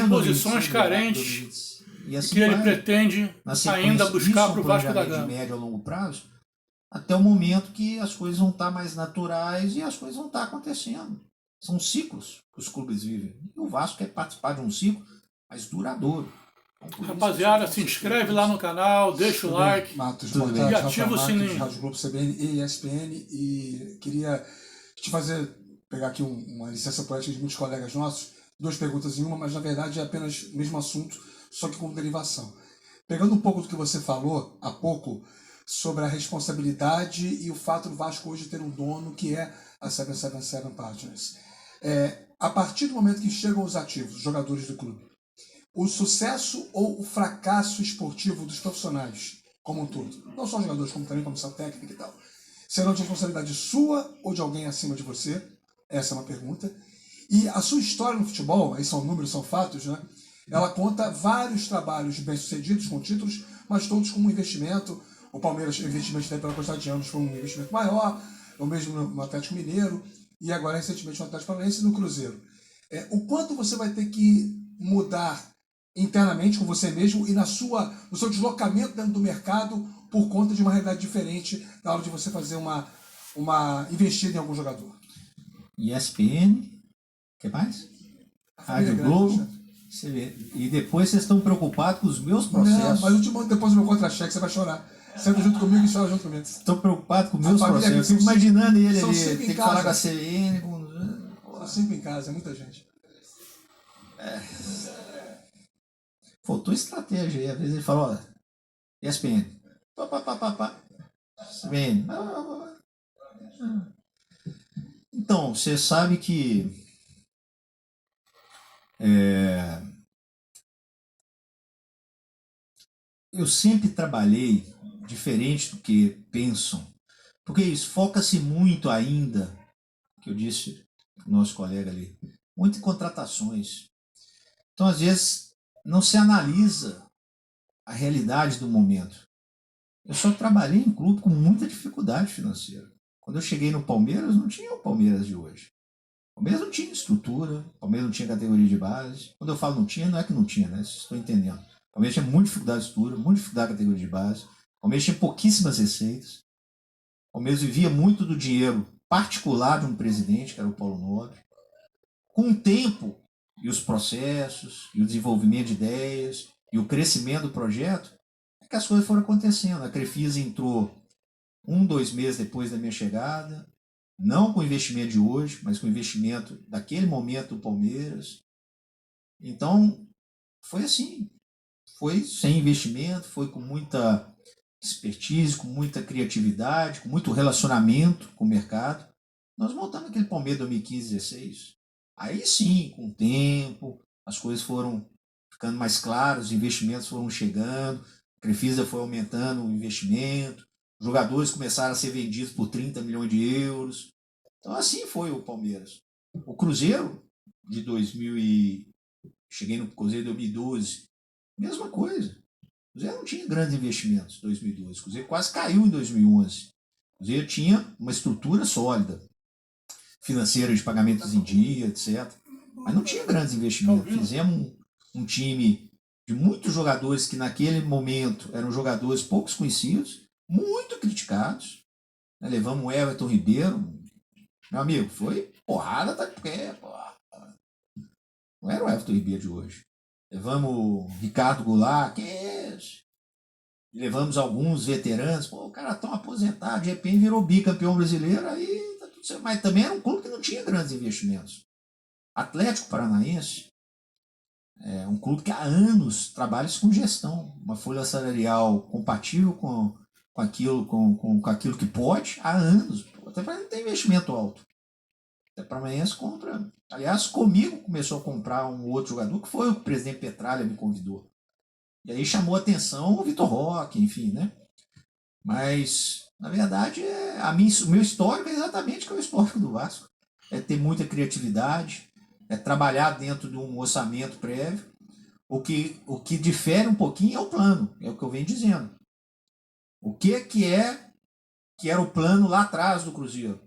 posições carentes e assim que ele pretende ainda buscar para o Vasco da Gama. De médio a longo prazo, até o momento que as coisas vão estar mais naturais e as coisas vão estar acontecendo. São ciclos que os clubes vivem. E o Vasco quer participar de um ciclo mais duradouro. Então, rapaziada, se inscreve lá no canal, deixa o like, Matos, e ativa o sininho. Rádio Globo, CBN e ESPN. E queria pegar aqui uma licença poética de muitos colegas nossos, 2 perguntas em uma, mas na verdade é apenas o mesmo assunto, só que com derivação. Pegando um pouco do que você falou há pouco sobre a responsabilidade e o fato do Vasco hoje ter um dono que é a 777 Partners. A partir do momento que chegam os ativos, os jogadores do clube, o sucesso ou o fracasso esportivo dos profissionais como um todo, não só os jogadores, como também comissão técnica e tal, serão de responsabilidade sua ou de alguém acima de você? Essa é uma pergunta. E a sua história no futebol, aí são números, são fatos, né? Ela conta vários trabalhos bem-sucedidos com títulos, mas todos com um investimento. O Palmeiras, o investimento dele pela quantidade de anos foi um investimento maior, o mesmo no Atlético Mineiro, e agora recentemente no Atlético Paranaense e no Cruzeiro. O quanto você vai ter que mudar internamente com você mesmo e no seu deslocamento dentro do mercado por conta de uma realidade diferente na hora de você fazer uma uma investida em algum jogador? ESPN, o que mais? Rádio Globo. E depois vocês estão preocupados com os meus processos. Não, mas eu te mando depois o meu contra-cheque, você vai chorar. Senta junto comigo e chora junto comigo. Estão preocupados com os meus processos. Eu fico imaginando ele ali, tem que falar com a CBN. São 5 em casa, é muita gente. Faltou estratégia aí. Às vezes ele fala, ó, ESPN. CBN. Então, você sabe que eu sempre trabalhei diferente do que pensam, porque isso foca-se muito ainda, que eu disse pro nosso colega ali, muito em contratações. Então, às vezes, não se analisa a realidade do momento. Eu só trabalhei em clube com muita dificuldade financeira. Quando eu cheguei no Palmeiras, não tinha o Palmeiras de hoje. O Palmeiras não tinha estrutura, o Palmeiras não tinha categoria de base. Quando eu falo não tinha, não é que não tinha, né? Vocês estão entendendo. O Palmeiras tinha muita dificuldade de estrutura, muita dificuldade de categoria de base. O Palmeiras tinha pouquíssimas receitas. O Palmeiras vivia muito do dinheiro particular de um presidente, que era o Paulo Nobre. Com o tempo, e os processos, e o desenvolvimento de ideias, e o crescimento do projeto, é que as coisas foram acontecendo. A Crefisa entrou 2 meses depois da minha chegada, não com o investimento de hoje, mas com o investimento daquele momento do Palmeiras. Então, foi assim. Foi sem investimento, foi com muita expertise, com muita criatividade, com muito relacionamento com o mercado. Nós montamos aquele Palmeiras 2015-16. Aí sim, com o tempo, as coisas foram ficando mais claras, os investimentos foram chegando, a Crefisa foi aumentando o investimento, os jogadores começaram a ser vendidos por 30 milhões de euros. Então assim foi o Palmeiras. O Cruzeiro, de 2000 cheguei no Cruzeiro em 2012, mesma coisa. O Cruzeiro não tinha grandes investimentos em 2012. O Cruzeiro quase caiu em 2011. O Cruzeiro tinha uma estrutura sólida, financeira de pagamentos em dia, etc. Mas não tinha grandes investimentos. Fizemos um time de muitos jogadores que naquele momento eram jogadores poucos conhecidos, muito criticados. Levamos o Everton Ribeiro. Meu amigo, foi porrada, tá de pé, porra. Não era o Everton Ribeiro de hoje. Levamos o Ricardo Goulart, que é esse? Levamos alguns veteranos, pô, o cara tão aposentado, de repente virou bicampeão brasileiro, aí tá tudo certo. Mas também era um clube que não tinha grandes investimentos. Atlético Paranaense é um clube que há anos trabalha com gestão, uma folha salarial compatível com aquilo que pode, há anos. Até para não ter investimento alto. Até Paranaense compra. Aliás, comigo começou a comprar um outro jogador, que foi o presidente Petralha me convidou. E aí chamou a atenção o Vitor Roque, enfim, né? Mas, na verdade, o meu histórico é exatamente o histórico do Vasco. É ter muita criatividade, é trabalhar dentro de um orçamento prévio. O que difere um pouquinho é o plano, é o que eu venho dizendo. O que era o plano lá atrás do Cruzeiro?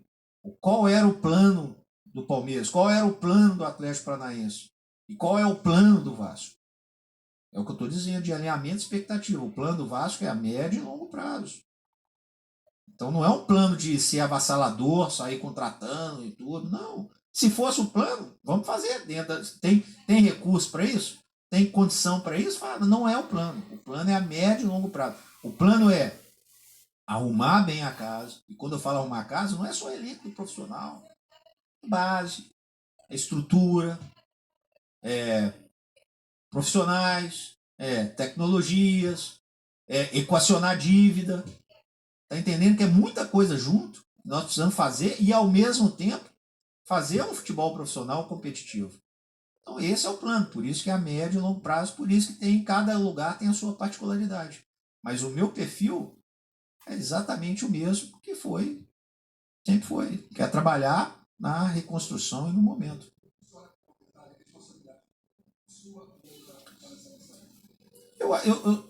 Qual era o plano do Palmeiras? Qual era o plano do Atlético Paranaense? E qual é o plano do Vasco? É o que eu estou dizendo, de alinhamento e expectativa. O plano do Vasco é a médio e longo prazo. Então não é um plano de ser avassalador, sair contratando e tudo. Não. Se fosse o plano, vamos fazer. Tem recurso para isso? Tem condição para isso? Fala, não é o plano. O plano é a médio e longo prazo. O plano é arrumar bem a casa. E quando eu falo arrumar a casa, não é só elenco profissional. Base, estrutura, profissionais, tecnologias, equacionar dívida. Está entendendo que é muita coisa junto, nós precisamos fazer e, ao mesmo tempo, fazer um futebol profissional competitivo. Então, esse é o plano, por isso que é a médio e longo prazo, por isso que cada lugar tem a sua particularidade. Mas o meu perfil é exatamente o mesmo que sempre foi, que é trabalhar na reconstrução e no momento.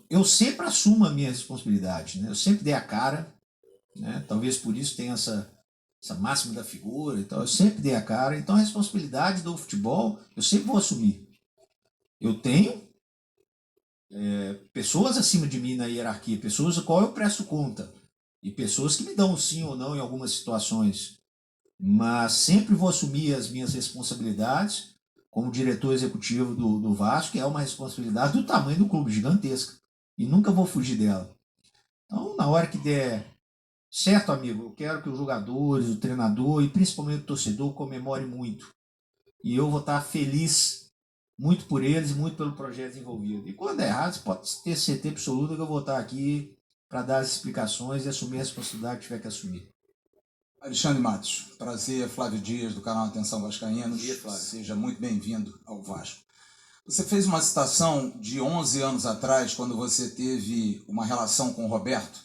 Eu sempre assumo a minha responsabilidade, né? Eu sempre dei a cara, né? Talvez por isso tenha essa máxima da figura e tal. Eu sempre dei a cara, então a responsabilidade do futebol eu sempre vou assumir. Eu tenho pessoas acima de mim na hierarquia, pessoas a qual eu presto conta. e pessoas que me dão sim ou não em algumas situações, mas sempre vou assumir as minhas responsabilidades como diretor executivo do Vasco, que é uma responsabilidade do tamanho do clube, gigantesca, e nunca vou fugir dela. Então, na hora que der certo, amigo, eu quero que os jogadores, o treinador e principalmente o torcedor comemore muito. E eu vou estar feliz muito por eles e muito pelo projeto desenvolvido. E quando é errado, você pode ter certeza absoluta que eu vou estar aqui para dar as explicações e assumir a responsabilidade que tiver que assumir. Alexandre Matos, prazer, Flávio Dias, do canal Atenção Vascaínos. Seja muito bem-vindo ao Vasco. Você fez uma citação de 11 anos atrás, quando você teve uma relação com o Roberto,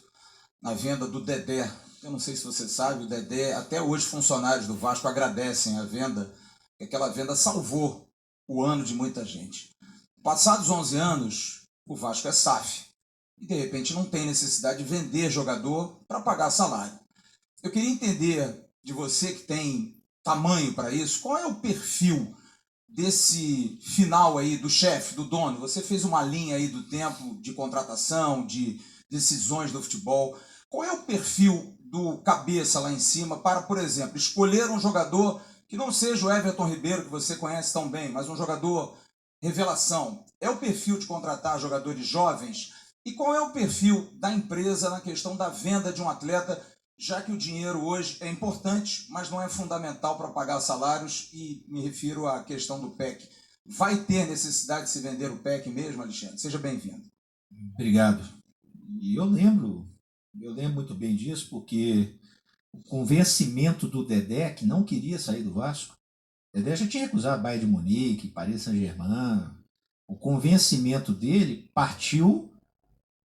na venda do Dedé. Eu não sei se você sabe, o Dedé, até hoje funcionários do Vasco agradecem a venda, que aquela venda salvou o ano de muita gente. Passados 11 anos, o Vasco é SAF, e de repente não tem necessidade de vender jogador para pagar salário. Eu queria entender de você, que tem tamanho para isso, qual é o perfil desse final aí do chefe, do dono? Você fez uma linha aí do tempo de contratação, de decisões do futebol. Qual é o perfil do cabeça lá em cima para, por exemplo, escolher um jogador que não seja o Everton Ribeiro, que você conhece tão bem, mas um jogador revelação? É o perfil de contratar jogadores jovens? E qual é o perfil da empresa na questão da venda de um atleta, já que o dinheiro hoje é importante, mas não é fundamental para pagar salários, e me refiro à questão do PEC. Vai ter necessidade de se vender o PEC mesmo, Alexandre? Seja bem-vindo. Obrigado. E eu lembro muito bem disso, porque o convencimento do Dedé, que não queria sair do Vasco, o Dedé já tinha recusado Bayern de Munique, Paris Saint-Germain. O convencimento dele partiu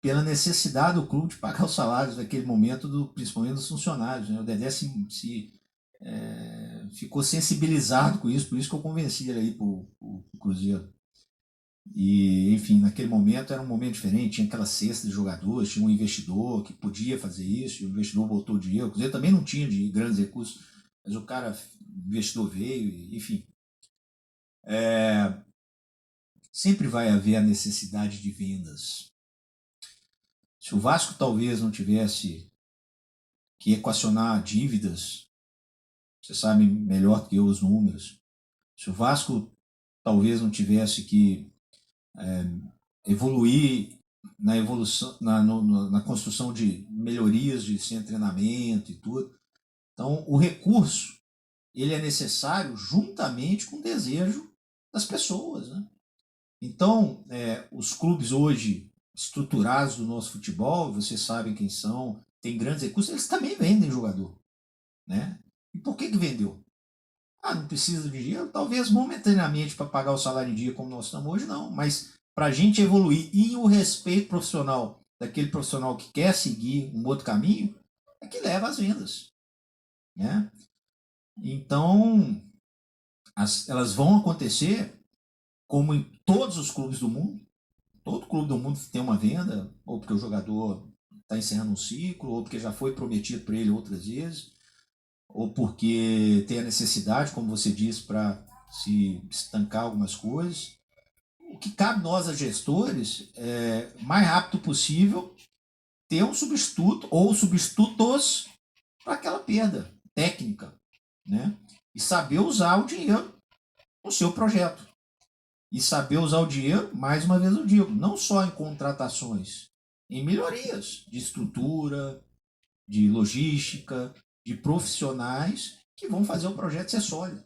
pela necessidade do clube de pagar os salários naquele momento, principalmente dos funcionários. Né? O Dedé ficou sensibilizado com isso, por isso que eu convenci ele aí para o Cruzeiro. E, enfim, naquele momento era um momento diferente, tinha aquela cesta de jogadores, tinha um investidor que podia fazer isso, e o investidor botou dinheiro. O Cruzeiro também não tinha de grandes recursos, mas o investidor veio, enfim. Sempre vai haver a necessidade de vendas. Se o Vasco talvez não tivesse que equacionar dívidas, você sabe melhor do que eu os números, se o Vasco talvez não tivesse que evoluir na evolução, na construção de melhorias de sem treinamento e tudo, então o recurso ele é necessário juntamente com o desejo das pessoas, né? Então os clubes hoje estruturados do nosso futebol, vocês sabem quem são, tem grandes recursos, eles também vendem jogador, né? E por que vendeu? Não precisa de dinheiro, talvez momentaneamente para pagar o salário em dia como nós estamos hoje, não, mas para a gente evoluir e o respeito profissional daquele profissional que quer seguir um outro caminho é que leva às vendas, né? Então elas vão acontecer como em todos os clubes do mundo. Todo clube do mundo tem uma venda, ou porque o jogador está encerrando um ciclo, ou porque já foi prometido para ele outras vezes, ou porque tem a necessidade, como você disse, para se estancar algumas coisas. O que cabe nós, a gestores, é, mais rápido possível, ter um substituto ou substitutos para aquela perda técnica, né? E saber usar o dinheiro no seu projeto. E saber usar o dinheiro, mais uma vez eu digo, não só em contratações, em melhorias de estrutura, de logística, de profissionais que vão fazer o projeto ser sólido.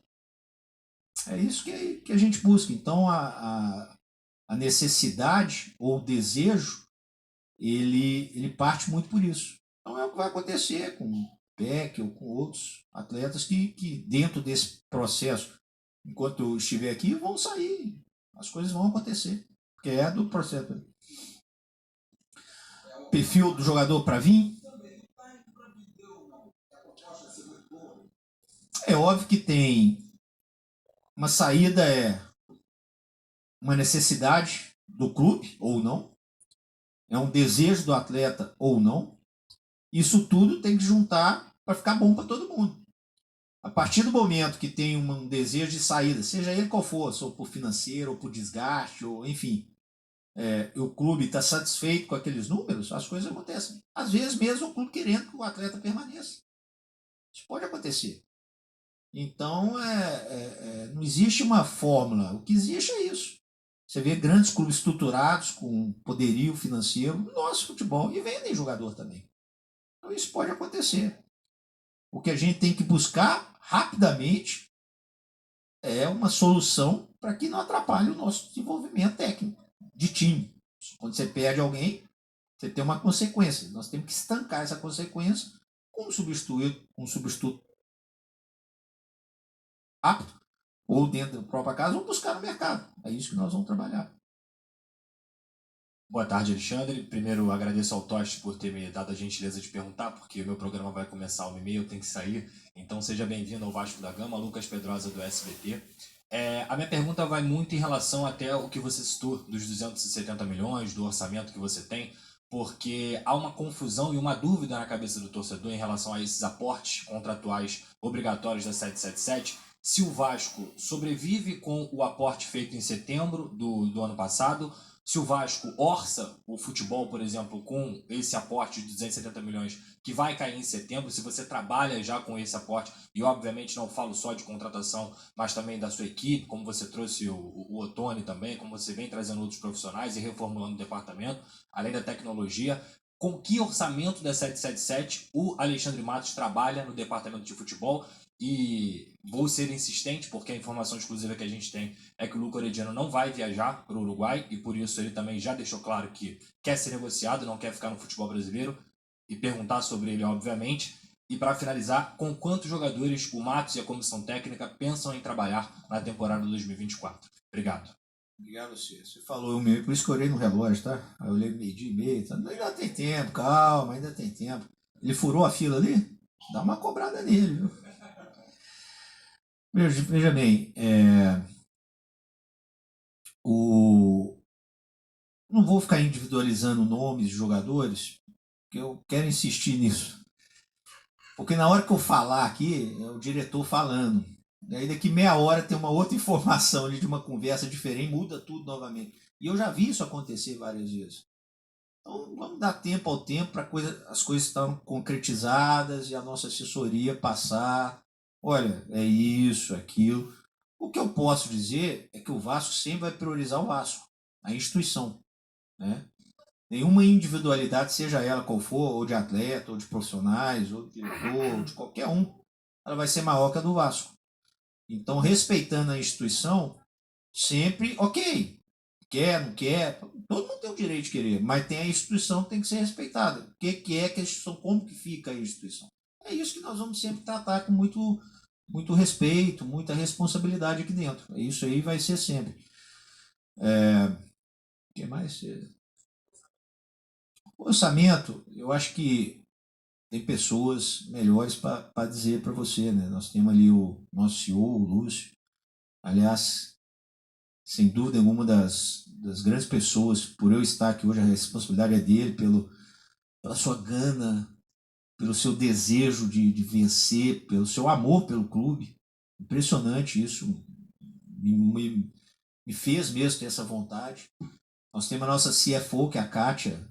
É isso que a gente busca. Então, a necessidade ou o desejo, ele parte muito por isso. Então, é o que vai acontecer com o PEC ou com outros atletas que dentro desse processo, enquanto eu estiver aqui, vão sair. As coisas vão acontecer, porque é do processo. Perfil do jogador para vir? É óbvio que tem uma saída, uma necessidade do clube, ou não. É um desejo do atleta, ou não. Isso tudo tem que juntar para ficar bom para todo mundo. A partir do momento que tem um desejo de saída, seja ele qual for, ou por financeiro, ou por desgaste, ou enfim, o clube está satisfeito com aqueles números, as coisas acontecem. Às vezes mesmo o clube querendo que o atleta permaneça. Isso pode acontecer. Então, não existe uma fórmula. O que existe é isso. Você vê grandes clubes estruturados, com poderio financeiro, no nosso futebol, e vendem jogador também. Então, isso pode acontecer. O que a gente tem que buscar rapidamente é uma solução para que não atrapalhe o nosso desenvolvimento técnico de time. Quando você perde alguém, você tem uma consequência. Nós temos que estancar essa consequência com um substituto apto, ou dentro da própria casa, ou buscar no mercado. É isso que nós vamos trabalhar. Boa tarde, Alexandre. Primeiro, agradeço ao Toste por ter me dado a gentileza de perguntar, porque o meu programa vai começar ao meio, eu tenho que sair. Então, seja bem-vindo ao Vasco da Gama, Lucas Pedrosa, do SBT. A minha pergunta vai muito em relação até o que você citou, dos 270 milhões, do orçamento que você tem, porque há uma confusão e uma dúvida na cabeça do torcedor em relação a esses aportes contratuais obrigatórios da 777, se o Vasco sobrevive com o aporte feito em setembro do ano passado, se o Vasco orça o futebol, por exemplo, com esse aporte de 270 milhões que vai cair em setembro, se você trabalha já com esse aporte, e obviamente não falo só de contratação, mas também da sua equipe, como você trouxe o Ottoni também, como você vem trazendo outros profissionais e reformulando o departamento, além da tecnologia, com que orçamento da 777 o Alexandre Matos trabalha no departamento de futebol? E vou ser insistente, porque a informação exclusiva que a gente tem é que o Luca Orediano não vai viajar para o Uruguai, e por isso ele também já deixou claro que quer ser negociado, não quer ficar no futebol brasileiro, e perguntar sobre ele, obviamente. E para finalizar, com quantos jogadores o Matos e a comissão técnica pensam em trabalhar na temporada 2024? Obrigado. Obrigado, você. Você falou, por isso que eu olhei no relógio, tá? Aí eu olhei meio-dia e meio, tá? Ainda tem tempo, calma, ainda tem tempo. Ele furou a fila ali? Dá uma cobrada nele, viu? Veja bem, não vou ficar individualizando nomes de jogadores, porque eu quero insistir nisso. Porque na hora que eu falar aqui, é o diretor falando. E aí daqui meia hora tem uma outra informação ali de uma conversa diferente, muda tudo novamente. E eu já vi isso acontecer várias vezes. Então vamos dar tempo ao tempo para as coisas estarem concretizadas e a nossa assessoria passar. Olha, é isso, aquilo. O que eu posso dizer é que o Vasco sempre vai priorizar o Vasco, a instituição, né? Nenhuma individualidade, seja ela qual for, ou de atleta, ou de profissionais, ou de diretor, ou de qualquer um, ela vai ser maior que a do Vasco. Então, respeitando a instituição, sempre, ok, quer, não quer, todo mundo tem o direito de querer, mas tem a instituição que tem que ser respeitada. O que é que a instituição, como que fica a instituição? É isso que nós vamos sempre tratar com muito respeito, muita responsabilidade aqui dentro. Isso aí vai ser sempre. O que mais? O orçamento, eu acho que tem pessoas melhores para dizer para você, né? Nós temos ali o nosso CEO, o Lúcio. Aliás, sem dúvida alguma das grandes pessoas, por eu estar aqui hoje, a responsabilidade é dele, pela sua gana, pelo seu desejo de vencer, pelo seu amor pelo clube. Impressionante isso. Me fez mesmo ter essa vontade. Nós temos a nossa CFO, que é a Kátia,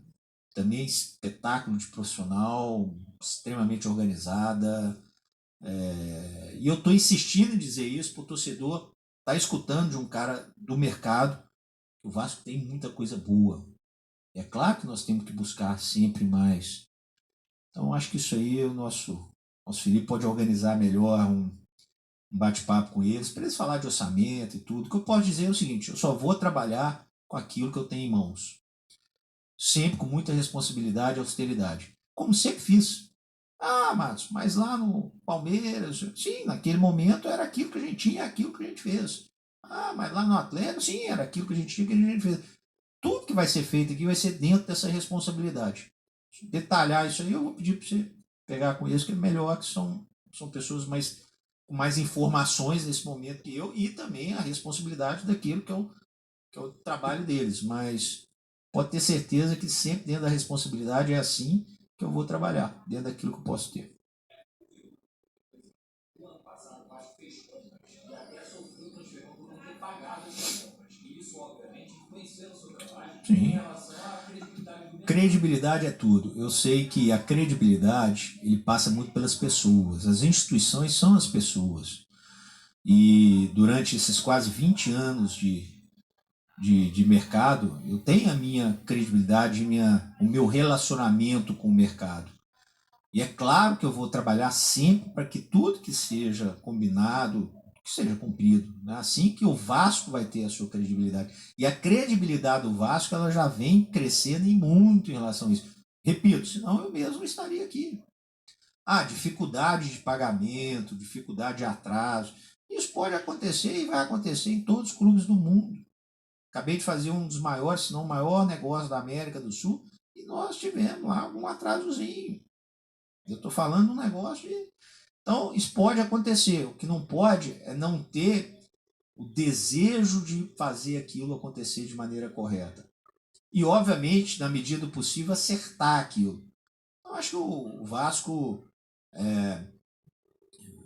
também espetáculo de profissional, extremamente organizada. E eu estou insistindo em dizer isso para o torcedor estar escutando de um cara do mercado. O Vasco tem muita coisa boa. É claro que nós temos que buscar sempre mais. Então, acho que isso aí o nosso Felipe pode organizar melhor um bate-papo com eles, para eles falar de orçamento e tudo. O que eu posso dizer é o seguinte: eu só vou trabalhar com aquilo que eu tenho em mãos. Sempre com muita responsabilidade e austeridade. Como sempre fiz. Matos, mas lá no Palmeiras, sim, naquele momento era aquilo que a gente tinha, aquilo que a gente fez. Mas lá no Atlético, sim, era aquilo que a gente tinha, que a gente fez. Tudo que vai ser feito aqui vai ser dentro dessa responsabilidade. Detalhar isso aí, eu vou pedir para você pegar com eles, que é melhor, que são pessoas com mais informações nesse momento que eu, e também a responsabilidade daquilo que é o trabalho deles. Mas pode ter certeza que sempre dentro da responsabilidade é assim que eu vou trabalhar, dentro daquilo que eu posso ter. O ano passado, o Vasco fez contas e até sofreu transferência por não ter pagado essas compras. E isso, obviamente, influencia no seu trabalho. Sim. Credibilidade é tudo. Eu sei que a credibilidade ele passa muito pelas pessoas. As instituições são as pessoas. E durante esses quase 20 anos de mercado, eu tenho a minha credibilidade, o meu relacionamento com o mercado. E é claro que eu vou trabalhar sempre para que tudo que seja combinado, que seja cumprido. Né? Assim que o Vasco vai ter a sua credibilidade. E a credibilidade do Vasco ela já vem crescendo e muito em relação a isso. Repito, senão eu mesmo estaria aqui. Dificuldade de pagamento, dificuldade de atraso. Isso pode acontecer e vai acontecer em todos os clubes do mundo. Acabei de fazer um dos maiores, se não o maior negócio da América do Sul, e nós tivemos lá um atrasozinho. Eu estou falando um negócio de... Então, isso pode acontecer. O que não pode é não ter o desejo de fazer aquilo acontecer de maneira correta. E, obviamente, na medida do possível, acertar aquilo. Eu acho que o Vasco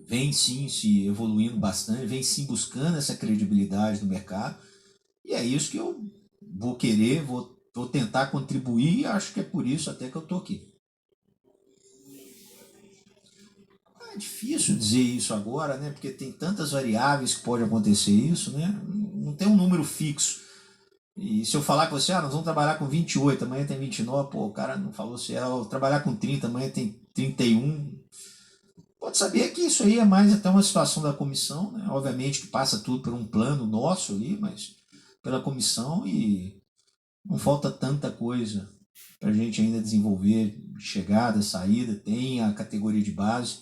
vem sim se evoluindo bastante, vem sim buscando essa credibilidade no mercado. E é isso que eu vou querer, vou tentar contribuir e acho que é por isso até que eu estou aqui. É difícil dizer isso agora, né? Porque tem tantas variáveis que pode acontecer isso, né? Não tem um número fixo. E se eu falar com você, nós vamos trabalhar com 28, amanhã tem 29, o cara não falou se trabalhar com 30, amanhã tem 31. Pode saber que isso aí é mais até uma situação da comissão, né? Obviamente que passa tudo por um plano nosso ali, mas pela comissão e não falta tanta coisa para a gente ainda desenvolver, chegada, saída, tem a categoria de base,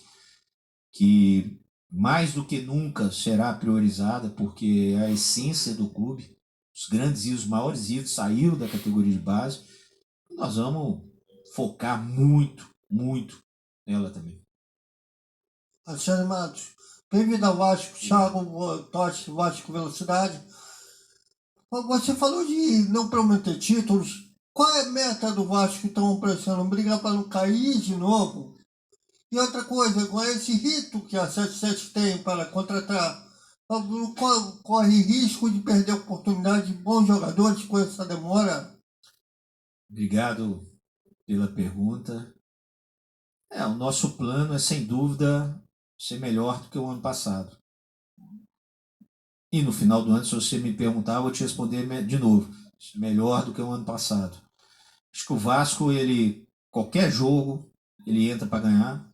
que mais do que nunca será priorizada, porque é a essência do clube, os grandes e os maiores ídolos saíram da categoria de base, e nós vamos focar muito, muito nela também. Alexandre Matos, bem-vindo ao Vasco, Thiago Totti, Vasco Velocidade. Você falou de não prometer títulos. Qual é a meta do Vasco então para esse ano? Brigar para não cair de novo? E outra coisa, com esse rito que a 77 tem para contratar, corre risco de perder a oportunidade de bons jogadores com essa demora? Obrigado pela pergunta. O nosso plano é, sem dúvida, ser melhor do que o ano passado. E no final do ano, se você me perguntar, eu vou te responder de novo. Melhor do que o ano passado. Acho que o Vasco, qualquer jogo, ele entra para ganhar,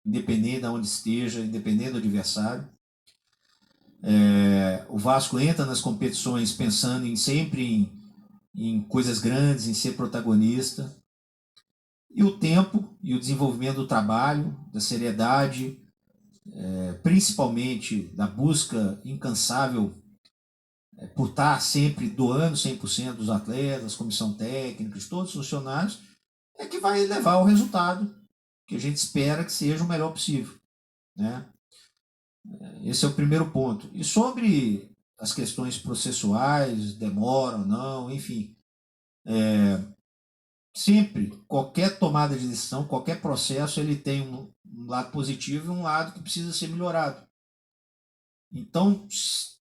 independente de onde esteja, independente do adversário. O Vasco entra nas competições pensando sempre em coisas grandes, em ser protagonista. E o tempo e o desenvolvimento do trabalho, da seriedade, principalmente da busca incansável por estar sempre doando 100% dos atletas, comissão técnica, de todos os funcionários, é que vai levar ao resultado que a gente espera que seja o melhor possível, né? Esse é o primeiro ponto. E sobre as questões processuais, demora ou não, enfim, sempre, qualquer tomada de decisão, qualquer processo, ele tem um lado positivo e um lado que precisa ser melhorado. Então,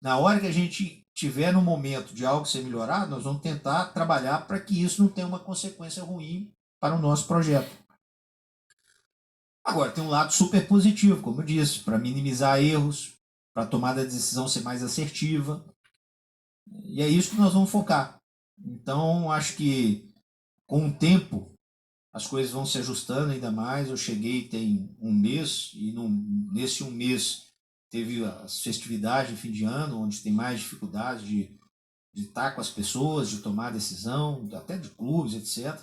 na hora que a gente tiver no momento de algo ser melhorado, nós vamos tentar trabalhar para que isso não tenha uma consequência ruim para o nosso projeto. Agora, tem um lado super positivo, como eu disse, para minimizar erros, para a tomada de decisão ser mais assertiva. E é isso que nós vamos focar. Então, acho que com o tempo as coisas vão se ajustando ainda mais. Eu cheguei tem um mês, e nesse um mês teve as festividades de fim de ano, onde tem mais dificuldade de estar com as pessoas, de tomar decisão, até de clubes, etc.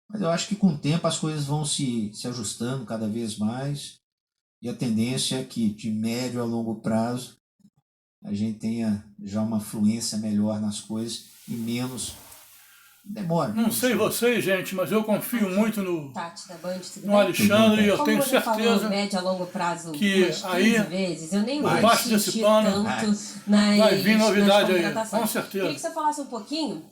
Mas eu acho que com o tempo as coisas vão se ajustando cada vez mais, e a tendência é que de médio a longo prazo a gente tenha já uma fluência melhor nas coisas e menos demora. Não sei vocês, gente, mas eu confio muito no Tati da Band, no Alexandre, e eu tenho certeza falou médio a longo prazo que aí vezes, eu nem baixo desse pano vai vir novidade aí, com certeza. Queria que você falasse um pouquinho,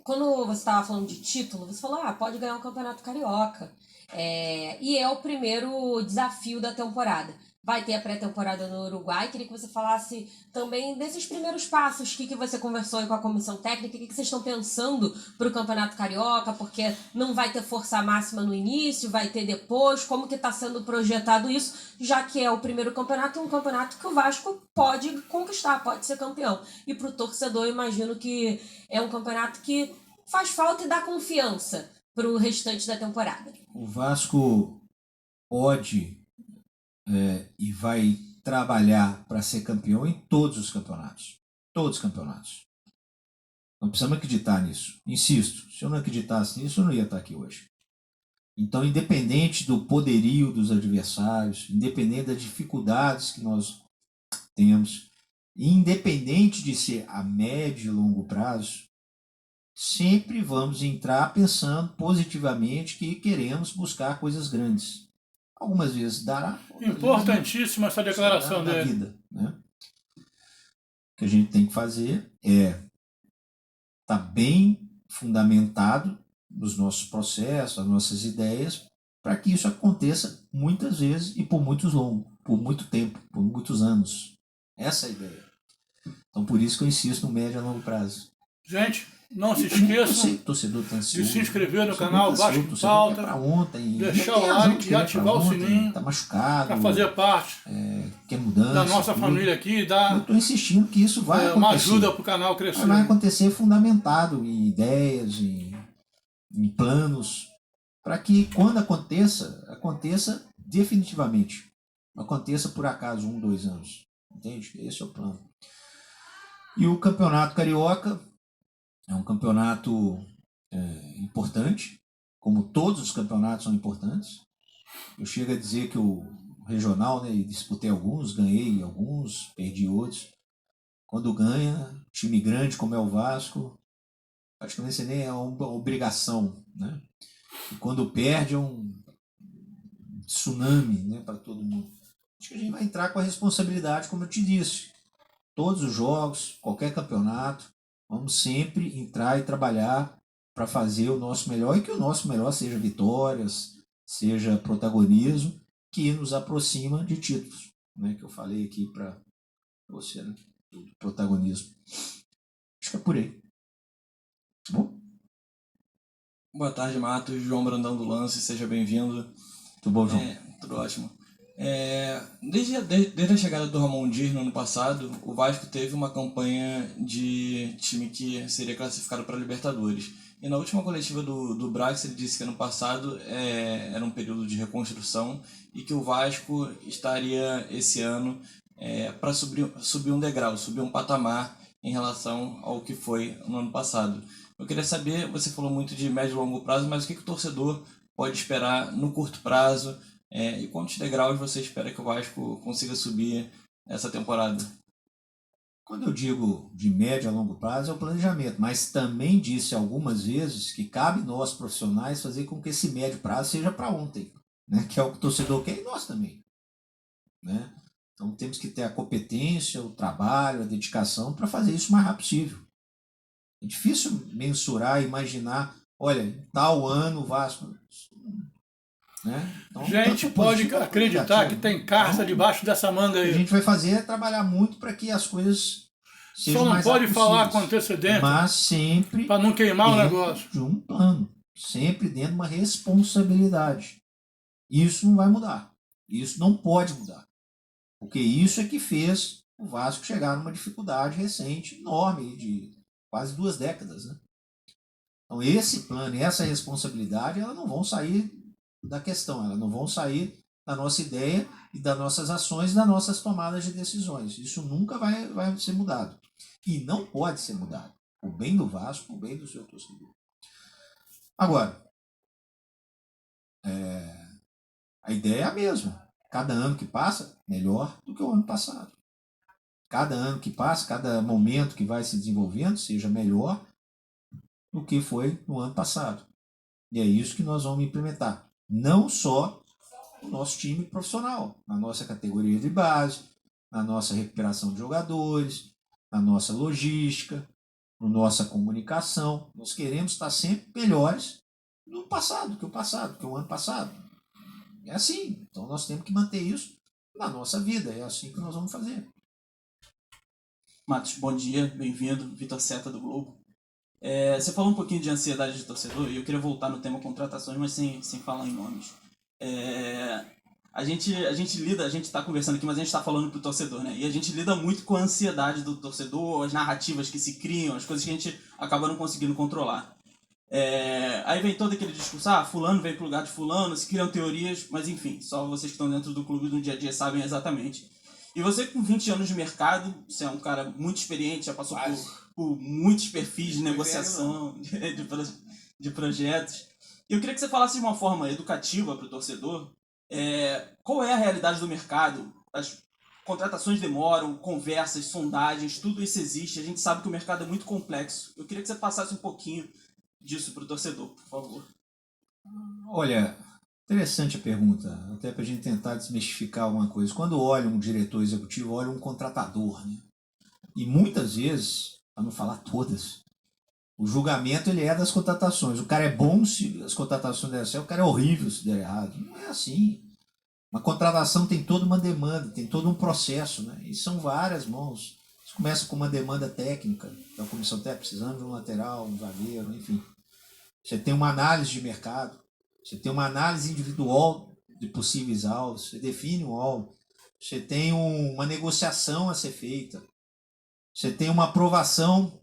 quando você estava falando de título, você falou, pode ganhar um campeonato carioca, e é o primeiro desafio da temporada. vai ter a pré-temporada no Uruguai. Queria que você falasse também desses primeiros passos, o que você conversou aí com a comissão técnica, o que vocês estão pensando para o Campeonato Carioca, porque não vai ter força máxima no início, vai ter depois, como que está sendo projetado isso, já que é o primeiro campeonato, um campeonato que o Vasco pode conquistar, pode ser campeão. E para o torcedor, eu imagino que é um campeonato que faz falta e dá confiança para o restante da temporada. O Vasco pode e vai trabalhar para ser campeão em todos os campeonatos. Todos os campeonatos. Não precisamos acreditar nisso. Insisto, se eu não acreditasse nisso, eu não ia estar aqui hoje. Então, independente do poderio dos adversários, independente das dificuldades que nós temos, independente de ser a médio e longo prazo, sempre vamos entrar pensando positivamente que queremos buscar coisas grandes. Algumas vezes dará. Importantíssima essa declaração dele. Vida, né? O que a gente tem que fazer é estar bem fundamentado nos nossos processos, nas nossas ideias, para que isso aconteça muitas vezes e por muito tempo, por muitos anos. Essa é a ideia. Então, por isso que eu insisto no médio e longo prazo. Gente, não se esqueçam de se inscrever no canal Vasco em Pauta, deixar o like e ativar o sininho para fazer parte da nossa família aqui e dar eu estou insistindo que isso vai acontecer. Uma ajuda para o canal crescer. Vai acontecer fundamentado em ideias, em planos, para que quando aconteça definitivamente. Não aconteça por acaso 1, 2 anos. Entende? Esse é o plano. E o Campeonato Carioca é um campeonato importante, como todos os campeonatos são importantes. Eu chego a dizer que o regional, né, disputei alguns, ganhei alguns, perdi outros. Quando ganha, time grande como é o Vasco, praticamente nem é uma obrigação, né? E quando perde é um tsunami, né, para todo mundo. Acho que a gente vai entrar com a responsabilidade, como eu te disse. Todos os jogos, qualquer campeonato, vamos sempre entrar e trabalhar para fazer o nosso melhor e que o nosso melhor seja vitórias, seja protagonismo, que nos aproxima de títulos, né, que eu falei aqui para você, né, do protagonismo. Acho que é por aí. Tá bom? Boa tarde, Matos. João Brandão do Lance, seja bem-vindo. Tudo bom, João? Tudo ótimo. Desde a chegada do Ramon Dias no ano passado, o Vasco teve uma campanha de time que seria classificado para a Libertadores. E na última coletiva do Brax, ele disse que ano passado era um período de reconstrução e que o Vasco estaria esse ano para subir um degrau, subir um patamar em relação ao que foi no ano passado. Eu queria saber, você falou muito de médio e longo prazo, mas o que o torcedor pode esperar no curto prazo? E quantos degraus você espera que o Vasco consiga subir essa temporada? Quando eu digo de médio a longo prazo é o planejamento, mas também disse algumas vezes que cabe nós profissionais fazer com que esse médio prazo seja para ontem, né? Que é o que o torcedor quer e nós também, né? Então temos que ter a competência, o trabalho, a dedicação para fazer isso o mais rápido possível. É difícil mensurar, imaginar, olha, tal ano o Vasco... Né? Então, gente pode acreditar que tem carta debaixo dessa manga aí. O que a gente vai fazer é trabalhar muito para que as coisas sejam mais Só não pode falar com antecedência, mas sempre para não queimar o negócio. De um plano, sempre dentro de uma responsabilidade. Isso não vai mudar. Isso não pode mudar. Porque isso é que fez o Vasco chegar numa dificuldade recente, enorme, de quase 2 décadas. Né? Então esse plano e essa responsabilidade, elas não vão sair da questão, elas não vão sair da nossa ideia e das nossas ações, das nossas tomadas de decisões. Isso nunca vai ser mudado. E não pode ser mudado. O bem do Vasco, o bem do seu torcedor. Agora, a ideia é a mesma. Cada ano que passa, melhor do que o ano passado. Cada ano que passa, cada momento que vai se desenvolvendo, seja melhor do que foi no ano passado. E é isso que nós vamos implementar. Não só no nosso time profissional, na nossa categoria de base, na nossa recuperação de jogadores, na nossa logística, na nossa comunicação. Nós queremos estar sempre melhores do que o ano passado. É assim. Então nós temos que manter isso na nossa vida. É assim que nós vamos fazer. Matos, bom dia, bem-vindo. Vitor Seta, do Globo. Você falou um pouquinho de ansiedade de torcedor e eu queria voltar no tema contratações, mas sem falar em nomes. A gente está conversando aqui, mas a gente está falando pro torcedor, né? E a gente lida muito com a ansiedade do torcedor, as narrativas que se criam, as coisas que a gente acaba não conseguindo controlar. Aí vem todo aquele discurso, fulano veio pro lugar de fulano, se criam teorias, mas enfim, só vocês que estão dentro do clube no dia a dia sabem exatamente. E você com 20 anos de mercado, você é um cara muito experiente, já passou por muitos perfis de negociação, de projetos. E eu queria que você falasse de uma forma educativa para o torcedor, qual é a realidade do mercado? As contratações demoram, conversas, sondagens, tudo isso existe. A gente sabe que o mercado é muito complexo. Eu queria que você passasse um pouquinho disso para o torcedor, por favor. Olha, interessante a pergunta, até para a gente tentar desmistificar alguma coisa. Quando olha um diretor executivo, olha um contratador, né? E muitas vezes, para não falar todas, o julgamento ele é das contratações. O cara é bom se as contratações derem certo, o cara é horrível se der errado. Não é assim. Uma contratação tem toda uma demanda, tem todo um processo, né? E são várias mãos. Você começa com uma demanda técnica, da comissão técnica precisando de um lateral, um zagueiro, enfim. Você tem uma análise de mercado, você tem uma análise individual de possíveis alvos, você define um alvo, você tem uma negociação a ser feita, você tem uma aprovação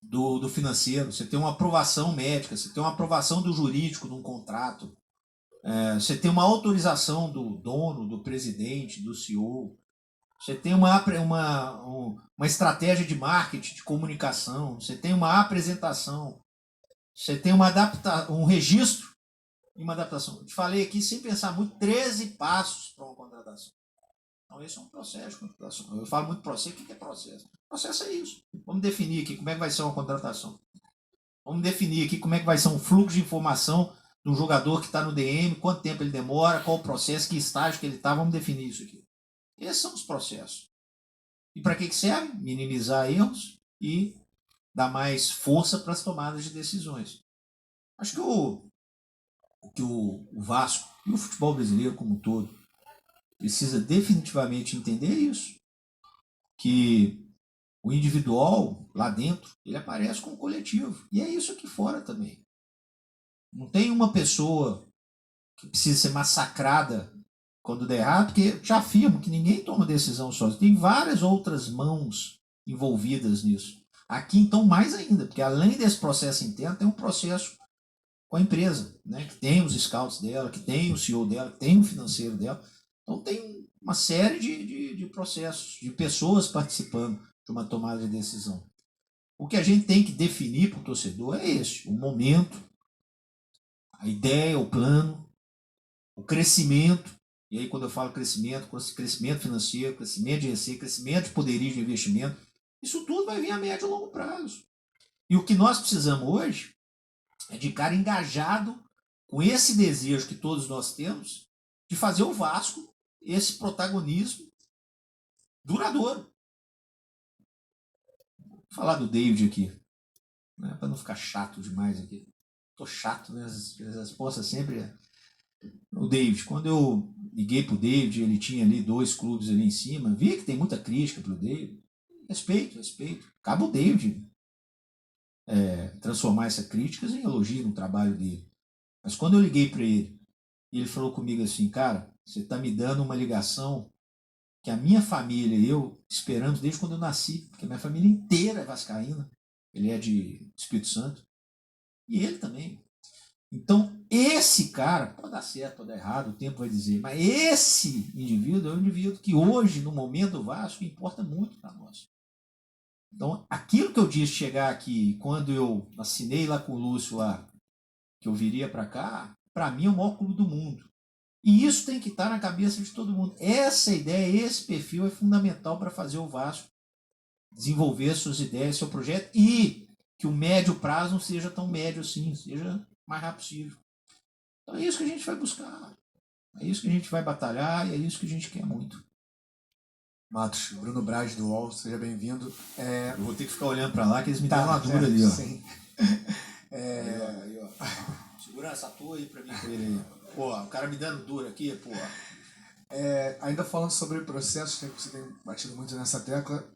do financeiro, você tem uma aprovação médica, você tem uma aprovação do jurídico de um contrato, você tem uma autorização do dono, do presidente, do CEO, você tem uma estratégia de marketing, de comunicação, você tem uma apresentação, você tem um registro e uma adaptação. Eu te falei aqui, sem pensar muito, 13 passos para uma contratação. Então, esse é um processo de contratação. Eu falo muito processo. O que é processo? Processo é isso. Vamos definir aqui como é que vai ser uma contratação. Vamos definir aqui como é que vai ser um fluxo de informação de um jogador que está no DM, quanto tempo ele demora, qual o processo, que estágio que ele está. Vamos definir isso aqui. Esses são os processos. E para que serve? Minimizar erros e dar mais força para as tomadas de decisões. Acho que o Vasco e o futebol brasileiro como um todo precisa definitivamente entender isso, que o individual lá dentro ele aparece com o coletivo, e é isso aqui fora também. Não tem uma pessoa que precisa ser massacrada quando der errado, porque eu te afirmo que ninguém toma decisão sozinho, tem várias outras mãos envolvidas nisso. Aqui então mais ainda, porque além desse processo interno tem um processo com a empresa, né, que tem os scouts dela, que tem o CEO dela, que tem o financeiro dela. Então tem uma série de processos, de pessoas participando de uma tomada de decisão. O que a gente tem que definir para o torcedor é esse, o momento, a ideia, o plano, o crescimento. E aí quando eu falo crescimento financeiro, crescimento de receita, crescimento de poderio de investimento, isso tudo vai vir a médio e longo prazo. E o que nós precisamos hoje é de cara engajado com esse desejo que todos nós temos de fazer o Vasco esse protagonismo duradouro. Vou falar do David aqui, né, para não ficar chato demais aqui. Tô chato, né? As respostas sempre o David. Quando eu liguei pro David, ele tinha ali 2 clubes ali em cima, vi que tem muita crítica pro David. Respeito. Cabe o David transformar essas críticas em elogio no trabalho dele. Mas quando eu liguei para ele, ele falou comigo assim, cara, você está me dando uma ligação que a minha família e eu esperamos desde quando eu nasci, porque a minha família inteira é vascaína, ele é de Espírito Santo, e ele também. Então, esse cara, pode dar certo, pode dar errado, o tempo vai dizer, mas esse indivíduo é um indivíduo que hoje, no momento do Vasco, importa muito para nós. Então, aquilo que eu disse chegar aqui, quando eu assinei lá com o Lúcio, lá, que eu viria para cá, para mim é o maior clube do mundo. E isso tem que estar na cabeça de todo mundo. Essa ideia, esse perfil é fundamental para fazer o Vasco desenvolver suas ideias, seu projeto, e que o médio prazo não seja tão médio assim, seja o mais rápido possível. Então é isso que a gente vai buscar, é isso que a gente vai batalhar e é isso que a gente quer muito. Matos, Bruno Braz do UOL, seja bem-vindo. Eu vou ter que ficar olhando para lá, que eles me deram uma dura ali, ó. Sim. Aí, ó. Segura essa tua aí para mim com ele aí. Pô, o cara me dando dura aqui, pô. Ainda falando sobre o processo, que você tem batido muito nessa tecla,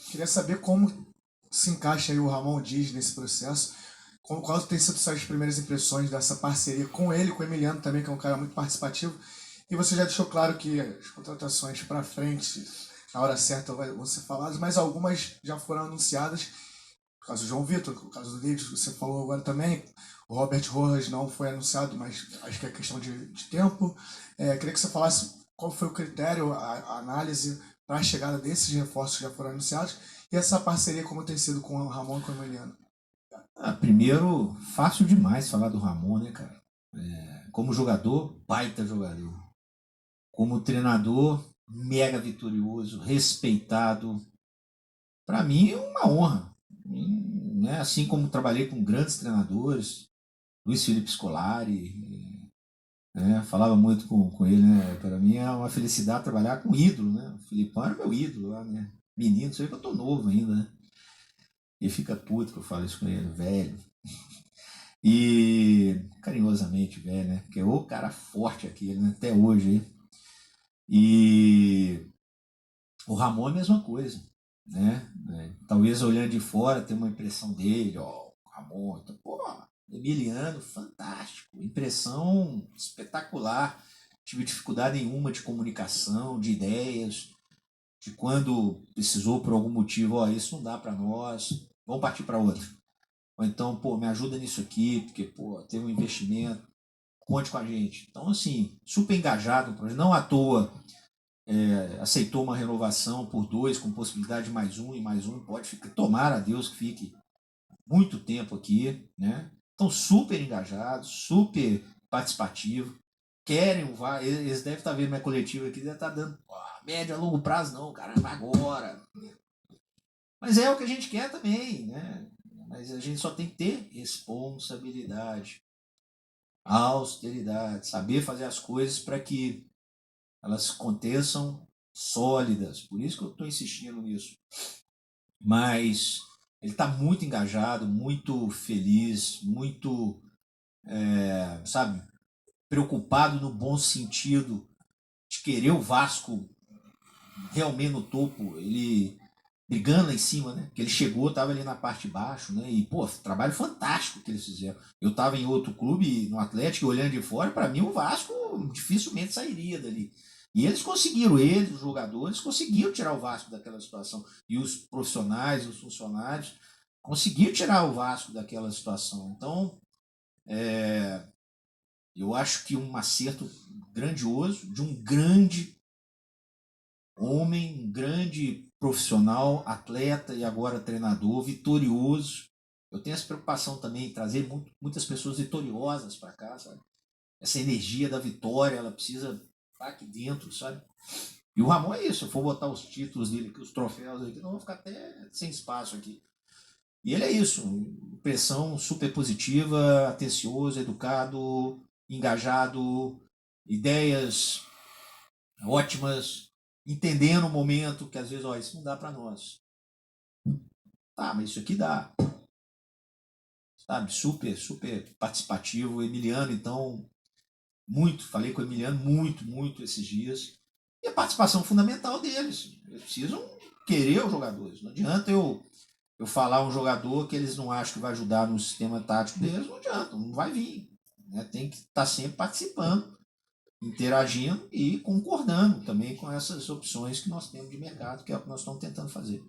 queria saber como se encaixa aí o Ramon Dias nesse processo, quais têm sido suas primeiras impressões dessa parceria com ele, com o Emiliano também, que é um cara muito participativo, e você já deixou claro que as contratações para frente, na hora certa vão ser faladas, mas algumas já foram anunciadas, o caso do João Vitor, o caso do David, você falou agora também, o Robert Rojas não foi anunciado, mas acho que é questão de tempo. Queria que você falasse qual foi o critério, a análise para a chegada desses reforços que já foram anunciados e essa parceria como tem sido com o Ramon e com o Emiliano. Primeiro, fácil demais falar do Ramon, né, cara? Como jogador, baita jogador. Como treinador, mega vitorioso, respeitado. Para mim é uma honra. Né? Assim como trabalhei com grandes treinadores, Luiz Felipe Scolari, falava muito com ele, né? Para mim é uma felicidade trabalhar com ídolo, né? O Filipão era meu ídolo lá, né? Menino, você vê que eu tô novo ainda, né? E fica puto que eu falo isso com ele, velho. E carinhosamente, velho, né? Porque é o cara forte aquele, né? Até hoje aí. E o Ramon é a mesma coisa, né? Talvez olhando de fora ter uma impressão dele, ó, o Ramon, então, pô, Emiliano, fantástico, impressão espetacular, tive dificuldade nenhuma de comunicação, de ideias, de quando precisou por algum motivo, ó, isso não dá para nós, vamos partir para outro. Ou então, pô, me ajuda nisso aqui, porque, pô, tem um investimento, conte com a gente. Então, assim, super engajado no projeto, não à toa aceitou uma renovação por 2, com possibilidade de mais um, e mais um pode ficar, tomara a Deus que fique muito tempo aqui, né? Então, super engajados, super participativos, querem o VAR, eles devem estar vendo minha coletiva aqui, deve estar dando médio a longo prazo, não, cara, vai agora. Mas é o que a gente quer também, né? Mas a gente só tem que ter responsabilidade, austeridade, saber fazer as coisas para que elas aconteçam sólidas. Por isso que eu estou insistindo nisso. Mas ele está muito engajado, muito feliz, muito, sabe, preocupado no bom sentido de querer o Vasco realmente no topo, ele brigando lá em cima, né? Porque ele chegou, estava ali na parte de baixo, né? E, pô, trabalho fantástico que eles fizeram. Eu estava em outro clube, no Atlético, olhando de fora, para mim o Vasco dificilmente sairia dali. E eles conseguiram, os jogadores, conseguiram tirar o Vasco daquela situação. E os profissionais, os funcionários, conseguiram tirar o Vasco daquela situação. Então, eu acho que um acerto grandioso de um grande homem, um grande profissional, atleta e agora treinador, vitorioso. Eu tenho essa preocupação também em trazer muitas pessoas vitoriosas para cá, sabe? Essa energia da vitória, ela precisa estar aqui dentro, sabe? E o Ramon é isso, se eu for botar os títulos dele aqui, os troféus aqui, não vou ficar até sem espaço aqui. E ele é isso, impressão super positiva, atencioso, educado, engajado, ideias ótimas, entendendo o momento que às vezes, ó, isso não dá para nós. Tá, mas isso aqui dá. Sabe, super, super participativo. O Emiliano, então, falei com o Emiliano muito esses dias. E a participação fundamental deles. Eles precisam querer os jogadores. Não adianta eu falar um jogador que eles não acham que vai ajudar no sistema tático deles, não adianta, não vai vir. Né? Tem que estar sempre participando, interagindo e concordando também com essas opções que nós temos de mercado, que é o que nós estamos tentando fazer.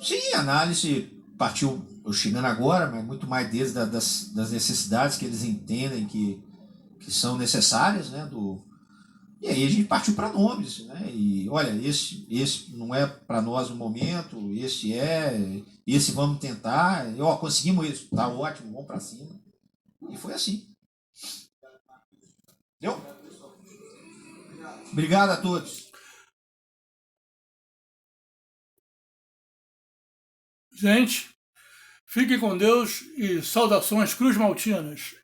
Sim, a análise partiu chegando agora, mas muito mais desde das necessidades que eles entendem que são necessárias, né? E aí a gente partiu para nomes, né? E olha, esse não é para nós no momento, esse vamos tentar, e, ó, conseguimos isso, tá ótimo, vamos para cima. E foi assim. Entendeu? Obrigado a todos. Gente, fiquem com Deus e saudações cruz maltinas.